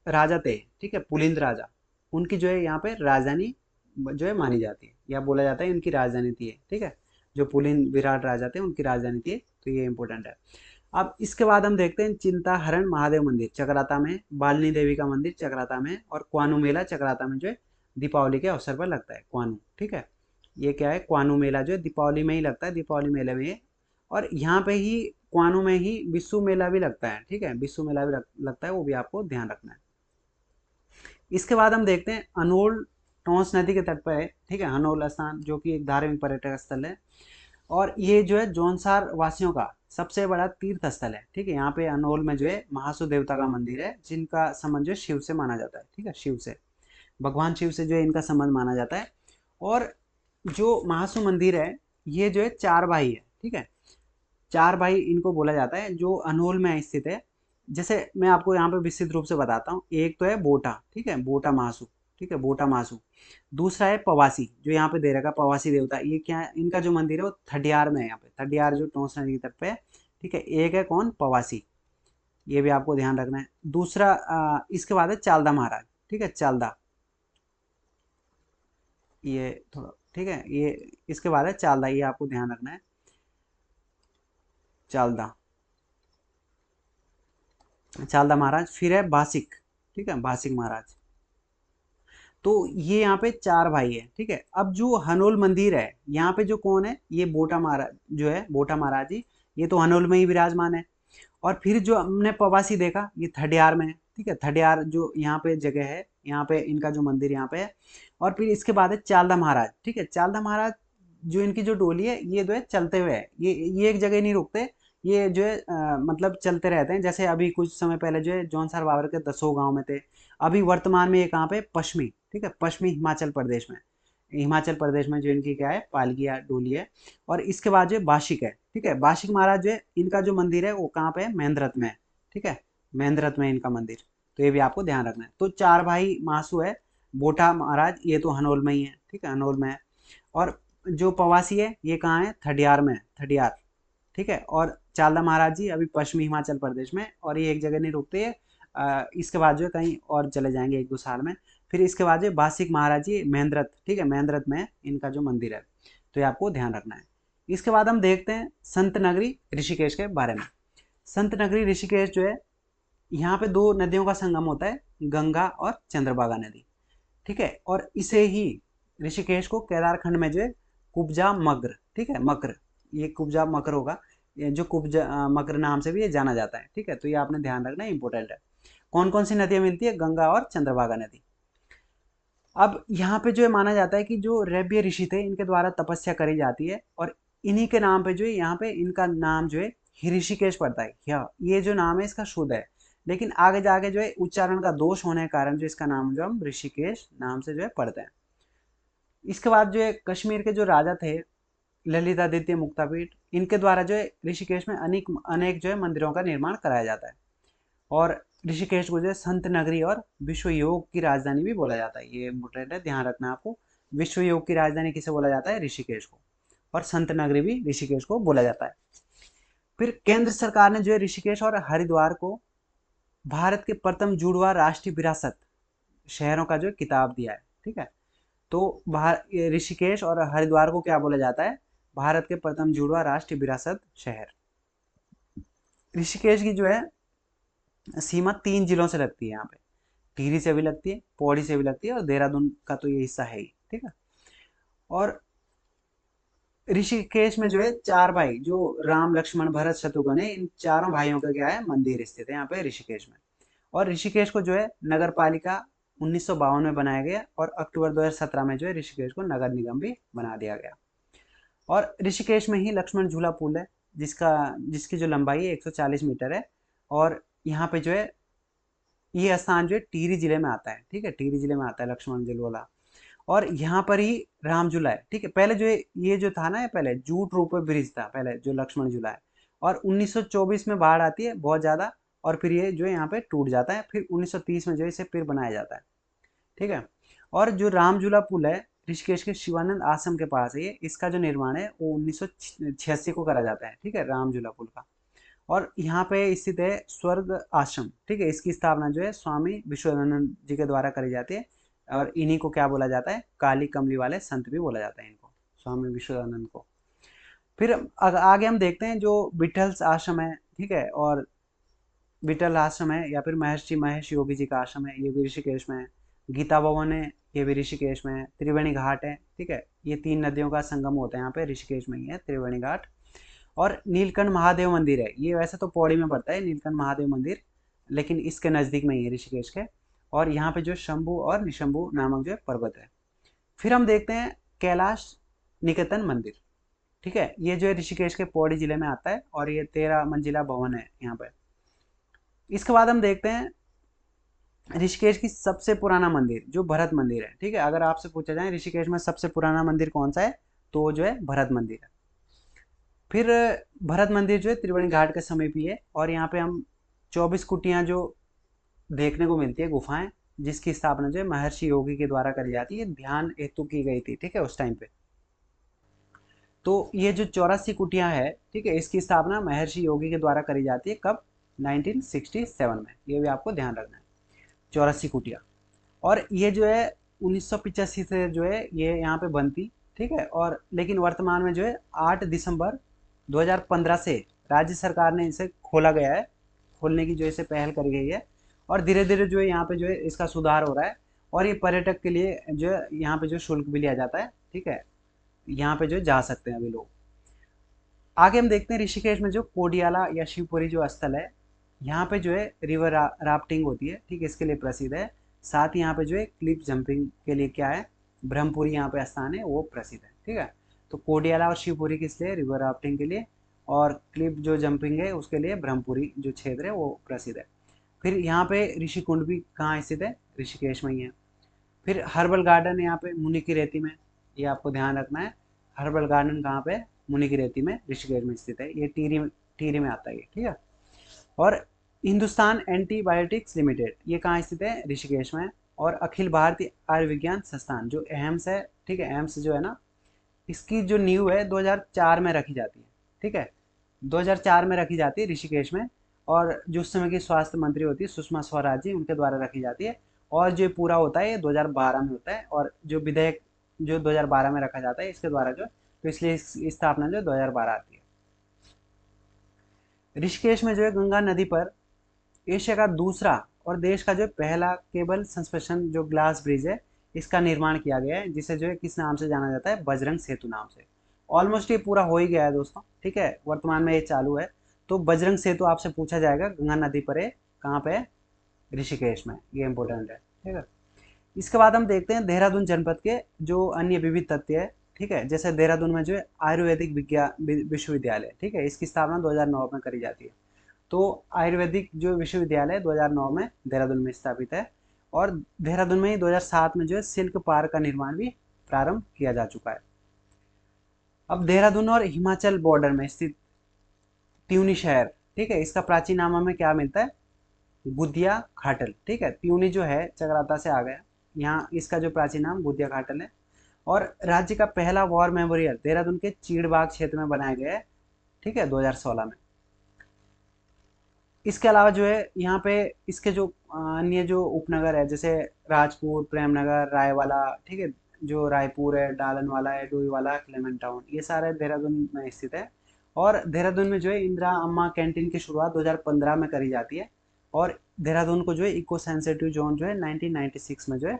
S1: राजा थे, ठीक है, पुलिंद राजा, उनकी जो है यहाँ पे राजधानी जो है मानी जाती है, या बोला जाता है उनकी राजधानी थी, ठीक है। जो पुलिंद विराट राजा थे उनकी राजधानी थी, तो ये इंपॉर्टेंट है। अब इसके बाद हम देखते हैं चिंताहरण महादेव मंदिर चक्राता में, बालिनी देवी का मंदिर चक्राता में, और क्वानू मेला चक्राता में जो है दीपावली के अवसर पर लगता है क्वानू, ठीक है। ये क्या है, क्वानू मेला जो है दीपावली में ही लगता है, दीपावली मेले में। और यहाँ पे ही क्वानू में ही बिस्सू मेला भी लगता है, ठीक है, बिस्सू मेला भी लगता है, वो भी आपको ध्यान रखना है। इसके बाद हम देखते हैं अनोल, टोंस नदी के तट पर है, ठीक है, अनोल स्थान जो कि एक धार्मिक पर्यटक स्थल है। और ये जो है जौनसार वासियों का सबसे बड़ा तीर्थ स्थल है, ठीक है। यहाँ पे अनोल में जो है महासु देवता का मंदिर है, जिनका संबंध जो शिव से माना जाता है, ठीक है, शिव से, भगवान शिव से जो है इनका संबंध माना जाता है। और जो महासु मंदिर है ये जो है 4 भाई है, ठीक है, 4 भाई इनको बोला जाता है, जो अनोल में स्थित है। जैसे मैं आपको यहाँ पे विस्तृत रूप से बताता हूँ। एक तो है बोटा, ठीक है, बोटा महासु, ठीक है, बोटा महासु। दूसरा है पवासी, जो यहाँ पे दे रखा पवासी देवता, ये क्या है, इनका जो मंदिर है वो थडियार में है, यहाँ पे थडियार जो टोंस नदी की तट पे है, ठीक है। एक है कौन, पवासी, ये भी आपको ध्यान रखना है। दूसरा इसके बाद है चालदा महाराज, ठीक है, चालदा, ये थोड़ा, ठीक है, ये इसके बाद है चालदा, ये आपको ध्यान रखना है, चालदा, चालदा महाराज। फिर है बासिक, ठीक है, बासिक महाराज। तो ये यहाँ पे 4 भाई है, ठीक है। अब जो हनोल मंदिर है यहाँ पे जो कौन है, ये बोटा महाराज जो है, बोटा महाराज जी, ये तो हनोल में ही विराजमान है। और फिर जो हमने पवासी देखा ये थडियार में है, ठीक है, थडियार जो यहाँ पे जगह है, यहाँ पे इनका जो मंदिर यहाँ पे है। और फिर इसके बाद है चालदा महाराज, ठीक है, चालदा महाराज जो इनकी जो डोली है ये जो है चलते हुए है, ये एक जगह नहीं रुकते, ये जो है मतलब चलते रहते हैं। जैसे अभी कुछ समय पहले जो है जौनसार बाबर के 10 गांव में थे, अभी वर्तमान में ये कहाँ पे, पश्चिमी, ठीक है, पश्चिमी हिमाचल प्रदेश में, हिमाचल प्रदेश में जो इनकी क्या है, पालकी या डोली है। और इसके बाद जो बाशिक है, ठीक है, बाशिक महाराज जो है इनका जो मंदिर है वो कहाँ पे है, महेंद्रत में है, ठीक है, महेंद्रत में इनका मंदिर। तो ये भी आपको ध्यान रखना है। तो 4 भाई मासू है, बोटा महाराज ये तो हनोल में ही है, ठीक है, हनोल में है। और जो पवासी है ये कहाँ है, थडियार में है, थडियार, ठीक है। और चालदा महाराज जी अभी पश्चिमी हिमाचल प्रदेश में, और ये एक जगह नहीं रुकते है, इसके बाद जो है कहीं और चले जाएंगे 1-2 साल में। फिर इसके बाद जो बासिक महाराज जी महेंद्रत, ठीक है, महेंद्रत में इनका जो मंदिर है, तो ये आपको ध्यान रखना है। इसके बाद हम देखते हैं संत नगरी ऋषिकेश के बारे में। संत नगरी ऋषिकेश जो है, यहाँ पे 2 नदियों का संगम होता है, गंगा और चंद्रभागा नदी, ठीक है। और इसे ही ऋषिकेश को केदारखंड में जो है कुब्जा मकर, ठीक है, मकर, ये कुब्जा मकर होगा, ये जो कुब्जा मकर नाम से भी ये जाना जाता है, ठीक है। तो ये आपने ध्यान रखना है, इंपॉर्टेंट है। कौन कौन सी नदियां मिलती है, गंगा और चंद्रभागा नदी। अब यहाँ पे जो है माना जाता है कि जो रैब्य ऋषि थे इनके द्वारा तपस्या करी जाती है, और इन्हीं के नाम पे जो है यहाँ पे इनका नाम जो है ऋषिकेश पड़ता है। ये जो नाम है इसका शुद्ध है, लेकिन आगे जाके जो है उच्चारण का दोष होने के कारण जो इसका नाम जो हम ऋषिकेश नाम से जो है पढ़ते हैं। इसके बाद जो है कश्मीर के जो राजा थे ललितादित्य मुक्तापीठ, इनके द्वारा जो है ऋषिकेश में अनेक अनेक जो है मंदिरों का निर्माण कराया जाता है। और ऋषिकेश को जो है संत नगरी और विश्व योग की राजधानी भी बोला जाता है, ये इंपॉर्टेंट है, ध्यान रखना आपको। विश्व योग की राजधानी किसे बोला जाता है, ऋषिकेश को, और संत नगरी भी ऋषिकेश को बोला जाता है। फिर केंद्र सरकार ने जो है ऋषिकेश और हरिद्वार को भारत के प्रथम जुड़वा राष्ट्रीय विरासत शहरों का जो है किताब दिया है, ठीक है। तो ऋषिकेश और हरिद्वार को क्या बोला जाता है, भारत के प्रथम जुड़वा राष्ट्रीय विरासत शहर। ऋषिकेश की जो है सीमा 3 जिलों से लगती है, यहाँ पे टिहरी से भी लगती है, पौड़ी से भी लगती है, और देहरादून का तो ये हिस्सा है ही, ठीक है। और ऋषिकेश में जो है 4 भाई जो राम लक्ष्मण भरत शत्रुघ्न है, इन चारों भाइयों का क्या है, मंदिर स्थित है यहाँ पे ऋषिकेश में। और ऋषिकेश को जो है नगर पालिका 1952 में बनाया गया, और अक्टूबर 2017 में जो है ऋषिकेश को नगर निगम भी बना दिया गया। और ऋषिकेश में ही लक्ष्मण झूला पुल है, जिसकी जो लंबाई है 140 मीटर है। और यहाँ पे जो है ये स्थान जो है टिहरी जिले में आता है, ठीक है, टिहरी जिले में आता है लक्ष्मण झूला। और यहाँ पर ही राम झूला है, ठीक है। पहले जो ये जो था ना, ये पहले जूट रोपवे ब्रिज था पहले, जो लक्ष्मण झूला है। और 1924 में बाढ़ आती है बहुत ज़्यादा, और फिर ये जो है यहाँ पे टूट जाता है। फिर 1930 में जो है इसे फिर बनाया जाता है, ठीक है। और जो राम झूला पुल है ऋषिकेश के शिवानंद आश्रम के पास है, ये इसका जो निर्माण है वो 1986 को करा जाता है, ठीक है, राम झूला पुल का। और यहाँ पे स्थित है स्वर्ग आश्रम, ठीक है। इसकी स्थापना जो है स्वामी विश्वनानंद जी के द्वारा करी जाती है। और इन्हीं को क्या बोला जाता है, काली कमली वाले संत भी बोला जाता है इनको, स्वामी विश्वनानंद को। फिर आगे हम देखते हैं जो विठल आश्रम है, ठीक है, और विठल आश्रम है, या फिर महर्षि महेश योगी जी का आश्रम है, ये भी ऋषिकेश में है। गीता भवन है, ये भी ऋषिकेश में है। त्रिवेणी घाट है, ठीक है, ये 3 नदियों का संगम होता है यहाँ पे, ऋषिकेश में ही है त्रिवेणी घाट। और नीलकंठ महादेव मंदिर है, ये वैसे तो पौड़ी में पड़ता है नीलकंठ महादेव मंदिर, लेकिन इसके नज़दीक में ही है ऋषिकेश के। और यहाँ पे जो शंभु और निशंभु नामक जो है पर्वत है। फिर हम देखते हैं कैलाश निकेतन मंदिर, ठीक है, ये जो है ऋषिकेश के पौड़ी जिले में आता है, और ये 13 मंजिला भवन है यहाँ पे। इसके बाद हम देखते हैं ऋषिकेश की सबसे पुराना मंदिर जो भरत मंदिर है, ठीक है। अगर आपसे पूछा जाए ऋषिकेश में सबसे पुराना मंदिर कौन सा है, तो जो है भरत मंदिर है। फिर भरत मंदिर जो है त्रिवेणी घाट के समीप ही है, और यहाँ पे हम 24 कुटियाँ जो देखने को मिलती है, गुफाएं, जिसकी स्थापना जो है महर्षि योगी के द्वारा करी जाती है, ध्यान हेतु की गई थी, ठीक है, उस टाइम पे। तो ये जो 84 कुटियाँ है, ठीक है, इसकी स्थापना महर्षि योगी के द्वारा करी जाती है, कब, 1967 में, ये भी आपको ध्यान रखना है, 84 कुटिया। और ये जो है 1985 से जो है ये यहाँ पे बनती, ठीक है। और लेकिन वर्तमान में जो है 8 दिसंबर 2015 से राज्य सरकार ने इसे खोला गया है, खोलने की जो इसे पहल करी गई है। और धीरे धीरे जो है यहाँ पे जो है इसका सुधार हो रहा है, और ये पर्यटक के लिए जो है यहाँ पे जो शुल्क भी लिया जाता है, ठीक है, यहाँ पे जो जा सकते हैं अभी लोग। आगे हम देखते हैं ऋषिकेश में जो कोडियाला या शिवपुरी जो स्थल है, यहाँ पे जो है रिवर राफ्टिंग होती है, ठीक है, इसके लिए प्रसिद्ध है। साथ ही यहाँ पे जो है क्लिप जंपिंग के लिए क्या है, ब्रह्मपुरी यहाँ पे स्थान है, वो प्रसिद्ध है, ठीक है। तो कोडियाला और शिवपुरी किस लिए, रिवर राफ्टिंग के लिए, और क्लिप जो जंपिंग है उसके लिए ब्रह्मपुरी जो क्षेत्र है वो प्रसिद्ध है। फिर यहाँ पे ऋषिकुंड भी कहाँ स्थित है, ऋषिकेश में ही है। फिर हर्बल गार्डन है यहाँ पे मुनि की रेती में, ये आपको ध्यान रखना है। हर्बल गार्डन कहाँ पे, मुनि की रेती में, ऋषिकेश में स्थित है, ये टिहरी टिहरी में आता है ये, ठीक है। और हिंदुस्तान एंटीबायोटिक्स लिमिटेड, ये कहाँ स्थित है, ऋषिकेश में। और अखिल भारतीय आयुर्विज्ञान संस्थान जो एम्स है, ठीक है, एम्स जो है ना, इसकी जो नींव है 2004 में रखी जाती है, ठीक है, 2004 में रखी जाती है ऋषिकेश में। और जो उस समय की स्वास्थ्य मंत्री होती है सुषमा स्वराज जी, उनके द्वारा रखी जाती है। और जो पूरा होता है ये 2012 में होता है, और जो विधेयक जो 2012 में रखा जाता है इसके द्वारा जो, तो इसलिए इसकी स्थापना जो 2012 आती है। ऋषिकेश में जो है गंगा नदी पर एशिया का दूसरा और देश का जो पहला केबल संस्पेशन जो ग्लास ब्रिज है, इसका निर्माण किया गया है, जिसे जो है किस नाम से जाना जाता है, बजरंग सेतु नाम से। ऑलमोस्ट ये पूरा हो ही गया है दोस्तों, ठीक है, वर्तमान में ये चालू है। तो बजरंग सेतु आपसे पूछा जाएगा, गंगा नदी पर है, कहाँ पे है, ऋषिकेश में, ये इंपॉर्टेंट है, ठीक है। इसके बाद हम देखते हैं देहरादून जनपद के जो अन्य विविध तथ्य है, ठीक है। जैसे देहरादून में जो है आयुर्वेदिक विज्ञान विश्वविद्यालय, ठीक है, इसकी स्थापना 2009 में करी जाती है। तो आयुर्वेदिक जो विश्वविद्यालय 2009 में देहरादून में स्थापित है। और देहरादून में ही 2007 में जो है सिल्क पार्क का निर्माण भी प्रारंभ किया जा चुका है। अब देहरादून और हिमाचल बॉर्डर में स्थित त्यूनी शहर, ठीक है, इसका प्राचीन नाम हमें क्या मिलता है, गुदिया घाटल, ठीक है। त्यूनी जो है चकराता से आ गया, यहाँ इसका जो प्राचीन नाम गुदिया घाटल है। और राज्य का पहला वॉर मेमोरियल देहरादून के चीड़बाग क्षेत्र में बनाया गया है, ठीक है, 2016 में। इसके अलावा जो है यहाँ पे इसके जो अन्य जो उपनगर है, जैसे राजपुर, प्रेमनगर, रायवाला, ठीक है, जो रायपुर है, डालनवाला है, डोईवाला, क्लेमेंट टाउन, ये सारे देहरादून में स्थित है। और देहरादून में जो है इंदिरा अम्मा कैंटीन की शुरुआत 2015 में करी जाती है। और देहरादून को जो है इको सेंसिटिव जोन जो है 1996 में जो है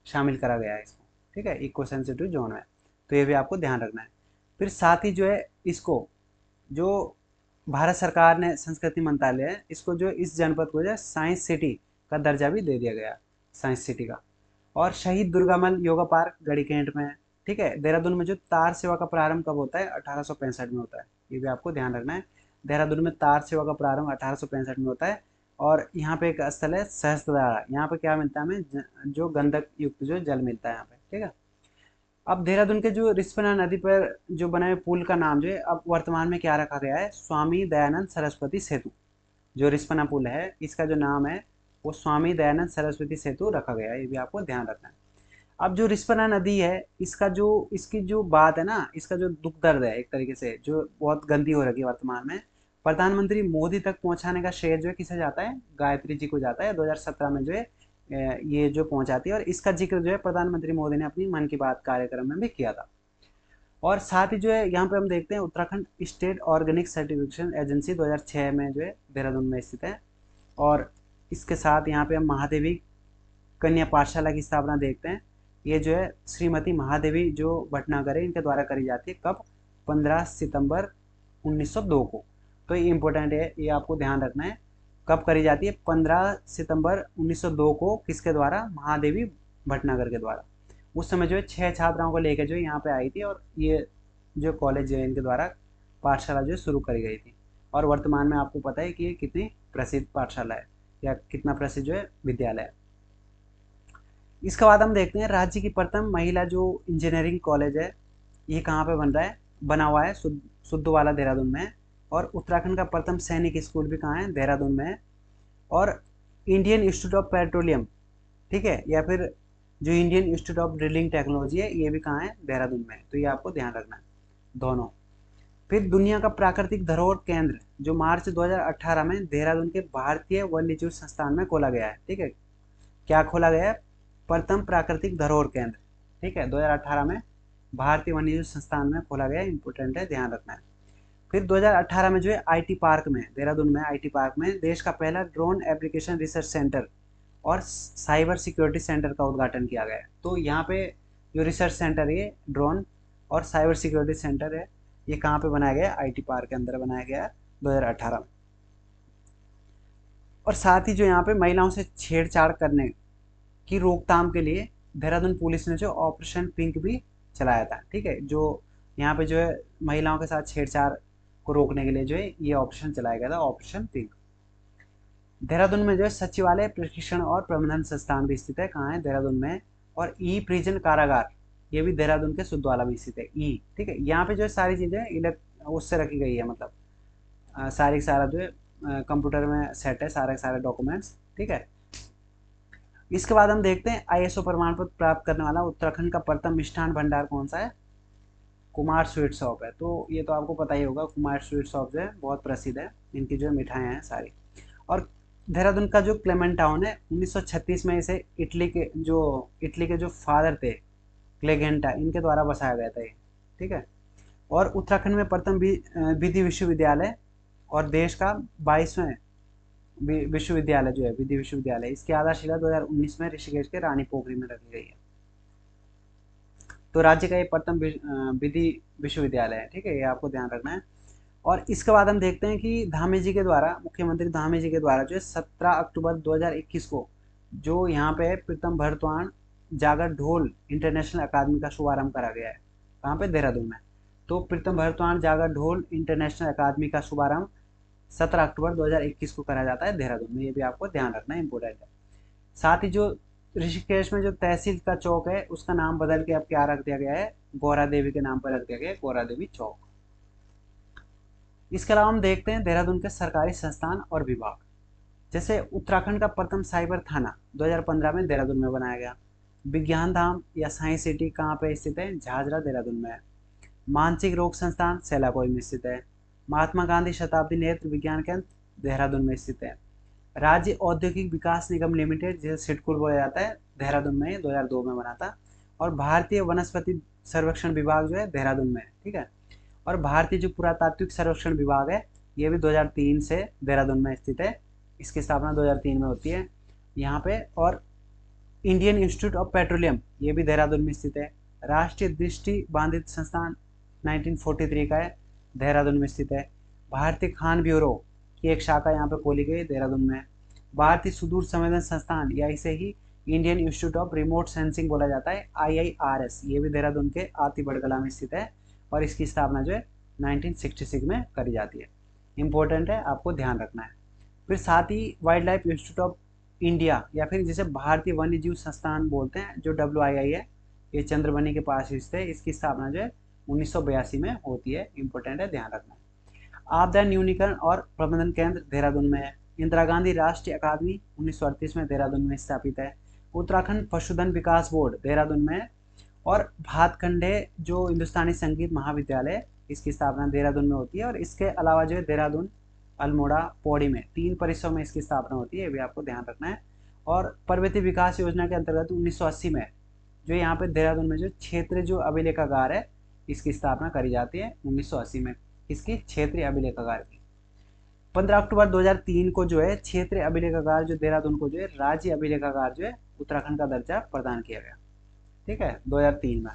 S1: शामिल करा गया है इसको, ठीक है, इको सेंसिटिव जोन में। तो ये भी आपको ध्यान रखना है। फिर साथ ही जो है इसको जो भारत सरकार ने संस्कृति मंत्रालय है, इसको जो इस जनपद को जो है साइंस सिटी का दर्जा भी दे दिया गया, साइंस सिटी का। और शहीद दुर्गामल योगा पार्क गढ़ीकेंट में है, ठीक है। देहरादून में जो तार सेवा का प्रारंभ कब होता है? 1865 में होता है, ये भी आपको ध्यान रखना है। देहरादून में तार सेवा का प्रारंभ 1865 में होता है। और यहाँ पे एक स्थल है सहस्त्रधारा, यहाँ पे क्या मिलता है हमें? जो गंधक युक्त जो जल मिलता है यहाँ पे, ठीक है। अब देहरादून के जो रिस्पना नदी पर जो बना हुए पुल का नाम जो है अब वर्तमान में क्या रखा गया है? स्वामी दयानंद सरस्वती सेतु। जो रिस्पना पुल है इसका जो नाम है वो स्वामी दयानंद सरस्वती सेतु रखा गया है, ये भी आपको ध्यान रखना है। अब जो रिस्पना नदी है इसकी जो बात है ना, इसका जो दुख दर्द है एक तरीके से, जो बहुत गंदी हो रही है वर्तमान में, प्रधानमंत्री मोदी तक पहुंचाने का श्रेय जो है किसे जाता है? गायत्री जी को जाता है। 2017 में जो है ये जो पहुंचाती है, और इसका जिक्र जो है प्रधानमंत्री मोदी ने अपनी मन की बात कार्यक्रम में भी किया था। और साथ ही जो है यहाँ पे हम देखते हैं Uttarakhand state organic certification agency 2006 में जो है देहरादून में स्थित है। और इसके साथ यहाँ पे हम महादेवी कन्या पाठशाला की स्थापना देखते हैं। ये जो है श्रीमती महादेवी जो भटनागर है इनके द्वारा करी जाती है। कब? 15 सितंबर 1902 को। तो ये इंपॉर्टेंट है, ये आपको ध्यान रखना है। कब करी जाती है? 15 सितंबर 1902 को। किसके द्वारा? महादेवी भटनागर के द्वारा। उस समय जो है 6 छात्राओं को लेकर जो यहाँ पे आई थी, और ये जो कॉलेज है इनके द्वारा पाठशाला जो शुरू करी गई थी। और वर्तमान में आपको पता है कि ये कितनी प्रसिद्ध पाठशाला है, या कितना प्रसिद्ध जो है विद्यालय है। इसके बाद हम देखते हैं राज्य की प्रथम महिला जो इंजीनियरिंग कॉलेज है, ये कहाँ पे बन रहा है? बना हुआ है सुद्धवाला देहरादून में। और उत्तराखंड का प्रथम सैनिक स्कूल भी कहाँ है? देहरादून में है। और इंडियन इंस्टीट्यूट ऑफ पेट्रोलियम, ठीक है, या फिर जो Indian institute of drilling technology है, ये भी कहाँ है? देहरादून में। तो ये आपको ध्यान रखना है दोनों। फिर दुनिया का प्राकृतिक धरोहर केंद्र जो मार्च 2018 में देहरादून के भारतीय वन्यजीव संस्थान में खोला गया है, ठीक है। क्या खोला गया है? प्रथम प्राकृतिक धरोहर केंद्र, ठीक है, 2018 में भारतीय वन्यजीव संस्थान में खोला गया। इंपोर्टेंट है, ध्यान रखना है। फिर 2018 में जो है आईटी पार्क में, देहरादून में आईटी पार्क में देश का पहला ड्रोन एप्लीकेशन रिसर्च सेंटर और साइबर सिक्योरिटी सेंटर का उद्घाटन किया गया है। तो यहाँ पे जो रिसर्च सेंटर है ड्रोन और साइबर सिक्योरिटी सेंटर है, ये कहाँ पे बनाया गया है? आईटी पार्क के अंदर बनाया गया है 2018 में। और साथ ही जो यहाँ पे महिलाओं से छेड़छाड़ करने की रोकथाम के लिए देहरादून पुलिस ने जो ऑपरेशन पिंक भी चलाया था, ठीक है। जो यहाँ पे जो है महिलाओं के साथ छेड़छाड़ को रोकने के लिए जो है ये ऑपरेशन चलाया गया था, ऑपरेशन पिंक। देहरादून में जो है सचिवालय प्रशिक्षण और प्रबंधन संस्थान भी स्थित है। कहाँ है? देहरादून में। और ई प्रिजन कारागार, ये भी देहरादून के सुद्धवाला में स्थित है। ई, ठीक है। यहाँ पे जो है सारी चीज़ें उससे रखी गई है, मतलब सारी सारा जो है कंप्यूटर में सेट है, सारे डॉक्यूमेंट्स, ठीक है। इसके बाद हम देखते हैं आईएसओ प्रमाण पत्र प्राप्त करने वाला उत्तराखंड का प्रथम मिष्ठान भंडार कौन सा है? कुमार स्वीट शॉप है। तो ये तो आपको पता ही होगा, कुमार स्वीट शॉप जो है बहुत प्रसिद्ध है, इनकी जो मिठाइयाँ हैं सारी। और देहरादून का जो क्लेमेंट टाउन है 1936 में इसे इटली के जो फादर थे क्लेगेंटा, इनके द्वारा बसाया गया था ये, ठीक है। और उत्तराखंड में प्रथम विधि विश्वविद्यालय और देश का 22वें विश्वविद्यालय जो है विधि विश्वविद्यालय, इसकी आधारशिला 2019 में ऋषिकेश के रानी पोखरी में रखी गई है। तो राज्य का ये प्रथम विधि विश्वविद्यालय है, ठीक है, ये आपको ध्यान रखना है। और इसके बाद हम देखते हैं कि धामी जी के द्वारा, मुख्यमंत्री धामी जी के द्वारा जो है 17 अक्टूबर 2021 को जो यहाँ पे प्रीतम भरतवाण जागर ढोल इंटरनेशनल अकादमी का शुभारंभ करा गया है। कहाँ पे? देहरादून में। तो प्रीतम भरतवाण जागर ढोल इंटरनेशनल अकादमी का शुभारंभ 17 अक्टूबर 2021 को करा जाता है देहरादून में, ये भी आपको ध्यान रखना है, इंपॉर्टेंट है। साथ ही जो ऋषिकेश में जो तहसील का चौक है उसका नाम बदल के अब क्या रख दिया गया है? गौरा देवी के नाम पर रख दिया गया है, गौरा देवी चौक। इसके अलावा हम देखते हैं देहरादून के सरकारी संस्थान और विभाग। जैसे उत्तराखंड का प्रथम साइबर थाना 2015 में देहरादून में बनाया गया। विज्ञान धाम या साइंस सिटी कहाँ पे स्थित है? झाझरा, देहरादून में है। मानसिक रोग संस्थान सेलाकोई में स्थित है। महात्मा गांधी शताब्दी नेत्र विज्ञान केंद्र देहरादून में स्थित है। राज्य औद्योगिक विकास निगम लिमिटेड, जिसे सिडकुल बोला जाता है, देहरादून में 2002 में बना था। और भारतीय वनस्पति सर्वेक्षण विभाग जो है देहरादून में है, ठीक है। और भारतीय जो पुरातात्विक सर्वेक्षण विभाग है ये भी 2003 से देहरादून में स्थित है, इसकी स्थापना 2003 में होती है यहाँ पे। और इंडियन इंस्टीट्यूट ऑफ पेट्रोलियम ये भी देहरादून में स्थित है। राष्ट्रीय दृष्टि बाधित संस्थान 1943 का है, देहरादून में स्थित है। भारतीय खान ब्यूरो की एक शाखा यहाँ पे खोली गई देहरादून में। भारतीय सुदूर संवेदन संस्थान या इसे ही Indian institute of remote sensing बोला जाता है, IIRS, ये भी देहरादून के आतिबड़गला में स्थित है और इसकी स्थापना जो है 1966 में करी जाती है। इंपॉर्टेंट है, आपको ध्यान रखना है। फिर साथ ही wildlife institute of India या फिर जिसे भारतीय वन्य जीव संस्थान बोलते हैं, जो WII है, ये चंद्रबनी के पास स्थित है। इसकी स्थापना जो है 1982 में होती है। इंपॉर्टेंट है, ध्यान रखना है। आपदा न्यूनीकरण और प्रबंधन केंद्र देहरादून में है। इंदिरा गांधी राष्ट्रीय अकादमी 1938 में देहरादून में स्थापित है। उत्तराखंड पशुधन विकास बोर्ड देहरादून में है। और भातखंडे जो हिंदुस्तानी संगीत महाविद्यालय, इसकी स्थापना देहरादून में होती है। और इसके अलावा जो है देहरादून, अल्मोड़ा, पौड़ी में 3 परिसरों में इसकी स्थापना होती है, ये भी आपको ध्यान रखना है। और पर्वतीय विकास योजना के अंतर्गत 1980 में जो यहाँ पे देहरादून में जो क्षेत्रीय जो अभिलेखागार है, इसकी स्थापना करी जाती है 1980 में। इसकी क्षेत्रीय अभिलेखागार की 15 अक्टूबर 2003 को जो है क्षेत्रीय अभिलेखागार जो देहरादून को जो है राज्य अभिलेखागार जो है उत्तराखंड का दर्जा प्रदान किया गया। ठीक है, 2003 में।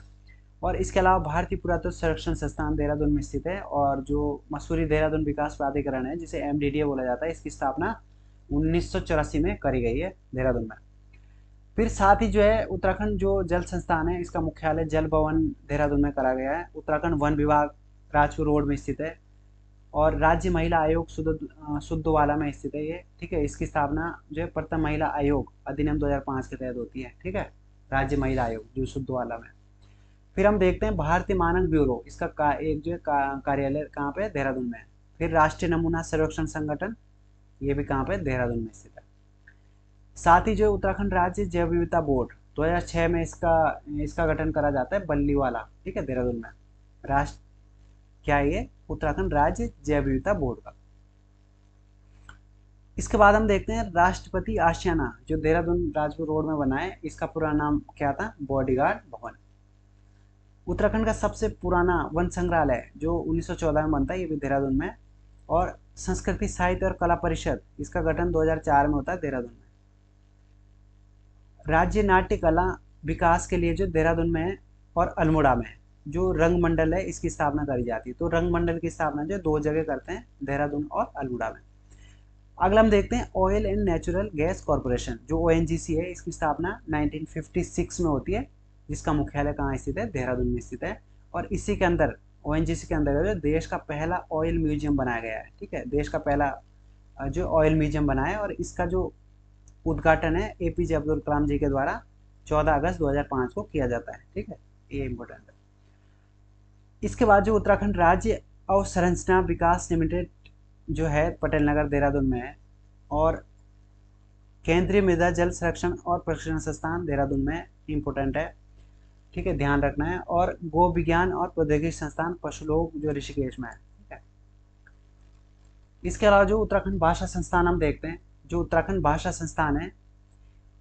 S1: और इसके अलावा भारतीय पुरातत्व संरक्षण संस्थान देहरादून में स्थित है। और जो मसूरी देहरादून विकास प्राधिकरण है, जिसे MDDA बोला जाता है, इसकी स्थापना 1984 में करी गई है देहरादून में। फिर साथ ही जो है उत्तराखंड जो जल संस्थान है, इसका मुख्यालय जल भवन देहरादून में करा गया है। उत्तराखंड वन विभाग राजपुर रोड में स्थित है। और राज्य महिला आयोग सुद्धवाला में स्थित है ये। ठीक है, इसकी स्थापना जो है प्रथम महिला आयोग अधिनियम 2005 के तहत होती है। ठीक है, राज्य महिला आयोग जो सुद्धवाला में। फिर हम देखते हैं भारतीय मानक ब्यूरो, इसका एक जो कार्यालय कहाँ पे, देहरादून में है। फिर राष्ट्रीय नमूना सर्वेक्षण संगठन, ये भी कहाँ पे, देहरादून में स्थित है। साथ ही जो उत्तराखंड राज्य जैव विविधता बोर्ड 2006 में इसका गठन करा जाता है, बल्लीवाला। ठीक है, देहरादून में। राष्ट्र क्या है ये, उत्तराखंड राज्य जैव विविधता बोर्ड का। इसके बाद हम देखते हैं राष्ट्रपति आशियाना, जो देहरादून राजपुर रोड में बना है, इसका पूरा नाम क्या था, बॉडीगार्ड भवन। उत्तराखंड का सबसे पुराना वन संग्रहालय जो 1914 में बनता है, ये भी देहरादून में। और संस्कृति साहित्य और कला परिषद, इसका गठन 2004 में होता है देहरादून में। राज्य नाट्य कला विकास के लिए जो देहरादून में है और अल्मोड़ा में जो रंग मंडल है, इसकी स्थापना करी जाती है। तो रंग मंडल की स्थापना जो 2 जगह करते हैं, देहरादून और अल्मोड़ा में। अगला हम देखते हैं oil and natural gas corporation, जो ONGC है, इसकी स्थापना 1956 में होती है, जिसका मुख्यालय कहाँ स्थित है, देहरादून में स्थित है। और इसी के अंदर ONGC के अंदर जो देश का पहला ऑयल म्यूजियम बनाया गया है। ठीक है, देश का पहला जो ऑयल म्यूजियम बना है। और इसका जो उद्घाटन है APJ अब्दुल कलाम जी के द्वारा 14 अगस्त 2005 को किया जाता है। ठीक है, ये इंपॉर्टेंट है। इसके बाद जो उत्तराखंड राज्य अवसंरचना विकास लिमिटेड जो है पटेल नगर देहरादून में है। और केंद्रीय मृदा जल संरक्षण और प्रशिक्षण संस्थान देहरादून में इंपॉर्टेंट है। ठीक है, ध्यान रखना है। और गो विज्ञान और प्रौद्योगिकी संस्थान पशुलोक जो ऋषिकेश में है। ठीक है, इसके अलावा जो उत्तराखंड भाषा संस्थान हम देखते हैं, जो उत्तराखंड भाषा संस्थान है,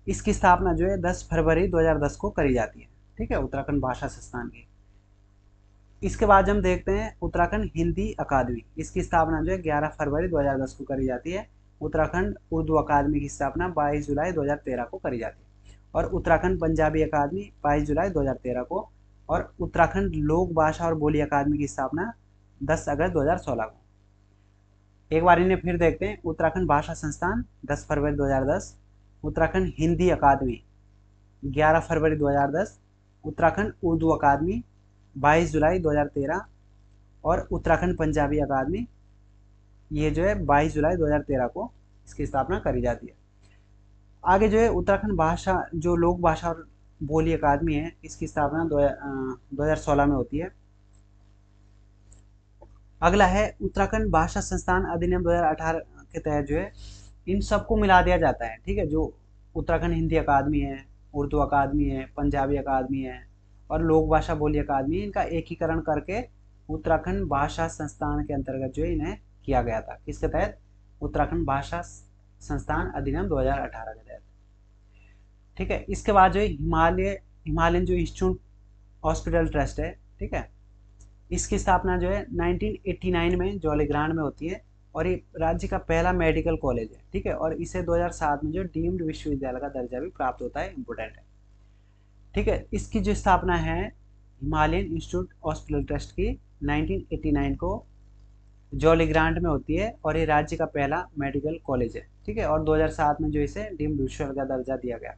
S1: इसकी स्थापना जो है 10 फरवरी 2010 को करी जाती है। ठीक है, उत्तराखंड भाषा संस्थान की। इसके बाद हम देखते हैं उत्तराखंड हिंदी अकादमी, इसकी स्थापना जो है 11 फरवरी 2010 को करी जाती है। उत्तराखंड उर्दू अकादमी की स्थापना 22 जुलाई 2013 को करी जाती है। और उत्तराखंड पंजाबी अकादमी 22 जुलाई 2013 को। और उत्तराखंड लोक भाषा और बोली अकादमी की स्थापना 10 अगस्त 2016 को। एक बार इन्हें फिर देखते हैं, उत्तराखंड भाषा संस्थान 10 फरवरी 2010, उत्तराखंड हिंदी अकादमी 11 फरवरी 2010, उत्तराखंड उर्दू अकादमी 22 जुलाई 2013 और उत्तराखंड पंजाबी अकादमी ये जो है 22 जुलाई 2013 को इसकी स्थापना करी जाती है। आगे जो है उत्तराखंड भाषा जो लोक भाषा और बोली अकादमी है, इसकी स्थापना 2016 में होती है। अगला है उत्तराखंड भाषा संस्थान अधिनियम 2018 के तहत जो है इन सबको मिला दिया जाता है। ठीक है, जो उत्तराखंड हिंदी अकादमी है, उर्दू अकादमी है, पंजाबी अकादमी है और लोक भाषा बोली अकादमी, इनका एकीकरण करके उत्तराखंड भाषा संस्थान के अंतर्गत जो है इन्हें किया गया था। किसके तहत, उत्तराखंड भाषा संस्थान अधिनियम 2018 के तहत। ठीक है, इसके बाद जो है हिमालयन जो इंस्टीट्यूट हॉस्पिटल ट्रस्ट है, ठीक है, इसकी स्थापना जो है 1989 में जौलीग्रांट में होती है और ये राज्य का पहला मेडिकल कॉलेज है। ठीक है, और इसे 2007 में जो डीम्ड विश्वविद्यालय का दर्जा भी प्राप्त होता है, इंपोर्टेंट है। ठीक है, इसकी जो स्थापना है हिमालयन इंस्टीट्यूट हॉस्पिटल ट्रस्ट की 1989 को जौलीग्रांट में होती है और ये राज्य का पहला मेडिकल कॉलेज है। ठीक है, और 2007 में जो इसे डीम्ड विश्वविद्यालय का दर्जा दिया गया।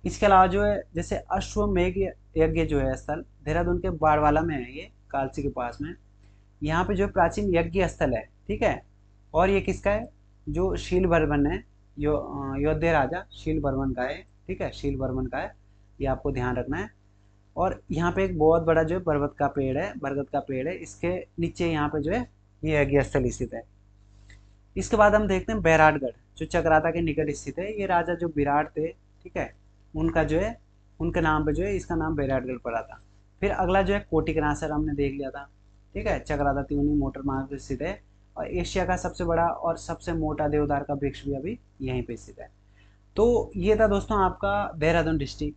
S1: इसके अलावा जो है जैसे अश्वमेध यज्ञ जो है स्थल देहरादून के बाड़वाला में है, ये कालसी के पास में। यहाँ पे जो प्राचीन यज्ञ स्थल है, ठीक है। और ये किसका है, जो शील बर्मन है, योध्या राजा शील बर्मन का है, ठीक है, शील बर्मन का है, ये आपको ध्यान रखना है। और यहाँ पे एक बहुत बड़ा जो है बरगद का पेड़ है, बरगद का पेड़ है, इसके नीचे यहाँ पे जो है ये यज्ञ स्थल स्थित है। इसके बाद हम देखते हैं बैराटगढ़, जो चक्राता के निकट स्थित है। ये राजा जो विराट थे, ठीक है, उनका जो है, उनके नाम पे जो है इसका नाम बैराटगढ़ पड़ा था। फिर अगला जो है कोटिकनासर हमने देख लिया था, ठीक है, चक्राता त्यूनी मोटर मार्ग पे स्थित है। और एशिया का सबसे बड़ा और सबसे मोटा देवदार का वृक्ष भी अभी यहीं पे स्थित है। तो ये था दोस्तों आपका देहरादून डिस्ट्रिक्ट।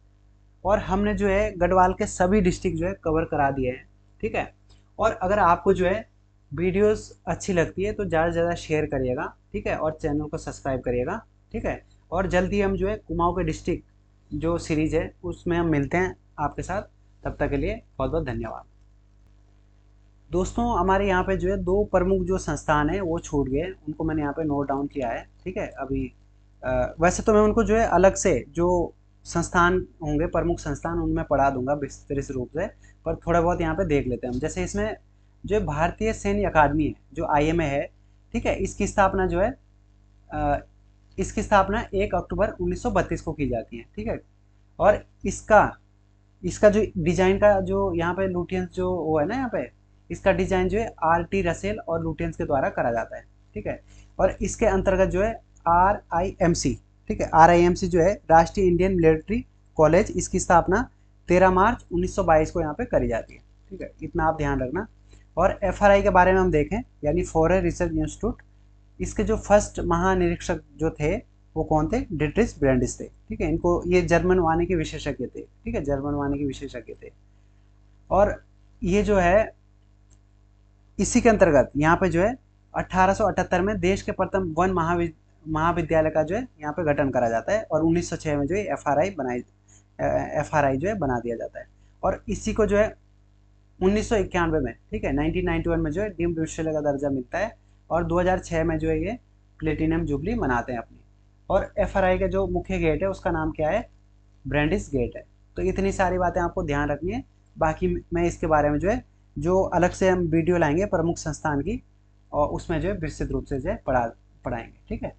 S1: और हमने जो है गढ़वाल के सभी डिस्ट्रिक्ट जो है कवर करा दिए हैं, ठीक है। और अगर आपको जो है वीडियोस अच्छी लगती है तो ज़्यादा से ज़्यादा शेयर करिएगा, ठीक है, और चैनल को सब्सक्राइब करिएगा, ठीक है। और जल्दी हम जो है कुमाऊं के डिस्ट्रिक्ट जो सीरीज़ है उसमें हम मिलते हैं आपके साथ। तब तक के लिए बहुत बहुत धन्यवाद। दोस्तों हमारे यहाँ पे जो है दो प्रमुख जो संस्थान है वो छूट गए, उनको मैंने यहाँ पे नोट डाउन किया है, ठीक है। अभी वैसे तो मैं उनको जो है अलग से जो संस्थान होंगे, प्रमुख संस्थान, उनमें पढ़ा दूंगा विस्तृत रूप से, पर थोड़ा बहुत यहाँ पे देख लेते हैं हम। जैसे इसमें जो भारतीय सैन्य अकादमी है, जो IMA है, ठीक है, इसकी स्थापना जो है इसकी स्थापना 1 अक्टूबर 1932 को की जाती है, ठीक है। और इसका इसका जो डिजाइन का जो यहाँ पे लुटियंस जो वो है ना, यहाँ पे इसका डिजाइन जो है RT रसेल और लुटियंस के द्वारा करा जाता है, ठीक है। और इसके अंतर्गत जो है RIMC, ठीक है, RIMC जो है राष्ट्रीय इंडियन मिलिट्री कॉलेज, इसकी स्थापना 13 मार्च 1922 को यहाँ पे करी जाती है, ठीक है, इतना आप ध्यान रखना। और FRI के बारे में हम देखें, यानी फॉरेन रिसर्च इंस्टीट्यूट, इसके जो फर्स्ट महानिरीक्षक जो थे वो कौन थे, डिट्रिस ब्रेंडिस थे, ठीक है। इनको ये जर्मन वानिकी विशेषज्ञ थे, ठीक है, जर्मन वानिकी विशेषज्ञ थे। और ये जो है इसी के अंतर्गत यहाँ पे जो है 1878 में देश के प्रथम वन महाविद्यालय का जो है यहाँ पे गठन करा जाता है। और 1906 में जो है FRI जो है बना दिया जाता है। और इसी को जो है 1991 में, ठीक है, 1991 में जो है डीम्ड विश्वविद्यालय का दर्जा मिलता है। और 2006 में जो है ये प्लेटिनम जुबली मनाते हैं अपनी। और FRI का जो मुख्य गेट है उसका नाम क्या है, ब्रेंडिस गेट है। तो इतनी सारी बातें आपको ध्यान रखनी है। बाकी मैं इसके बारे में जो है जो अलग से हम वीडियो लाएंगे प्रमुख संस्थान की, और उसमें जो है विस्तृत रूप से जो है पढ़ाएंगे, ठीक है।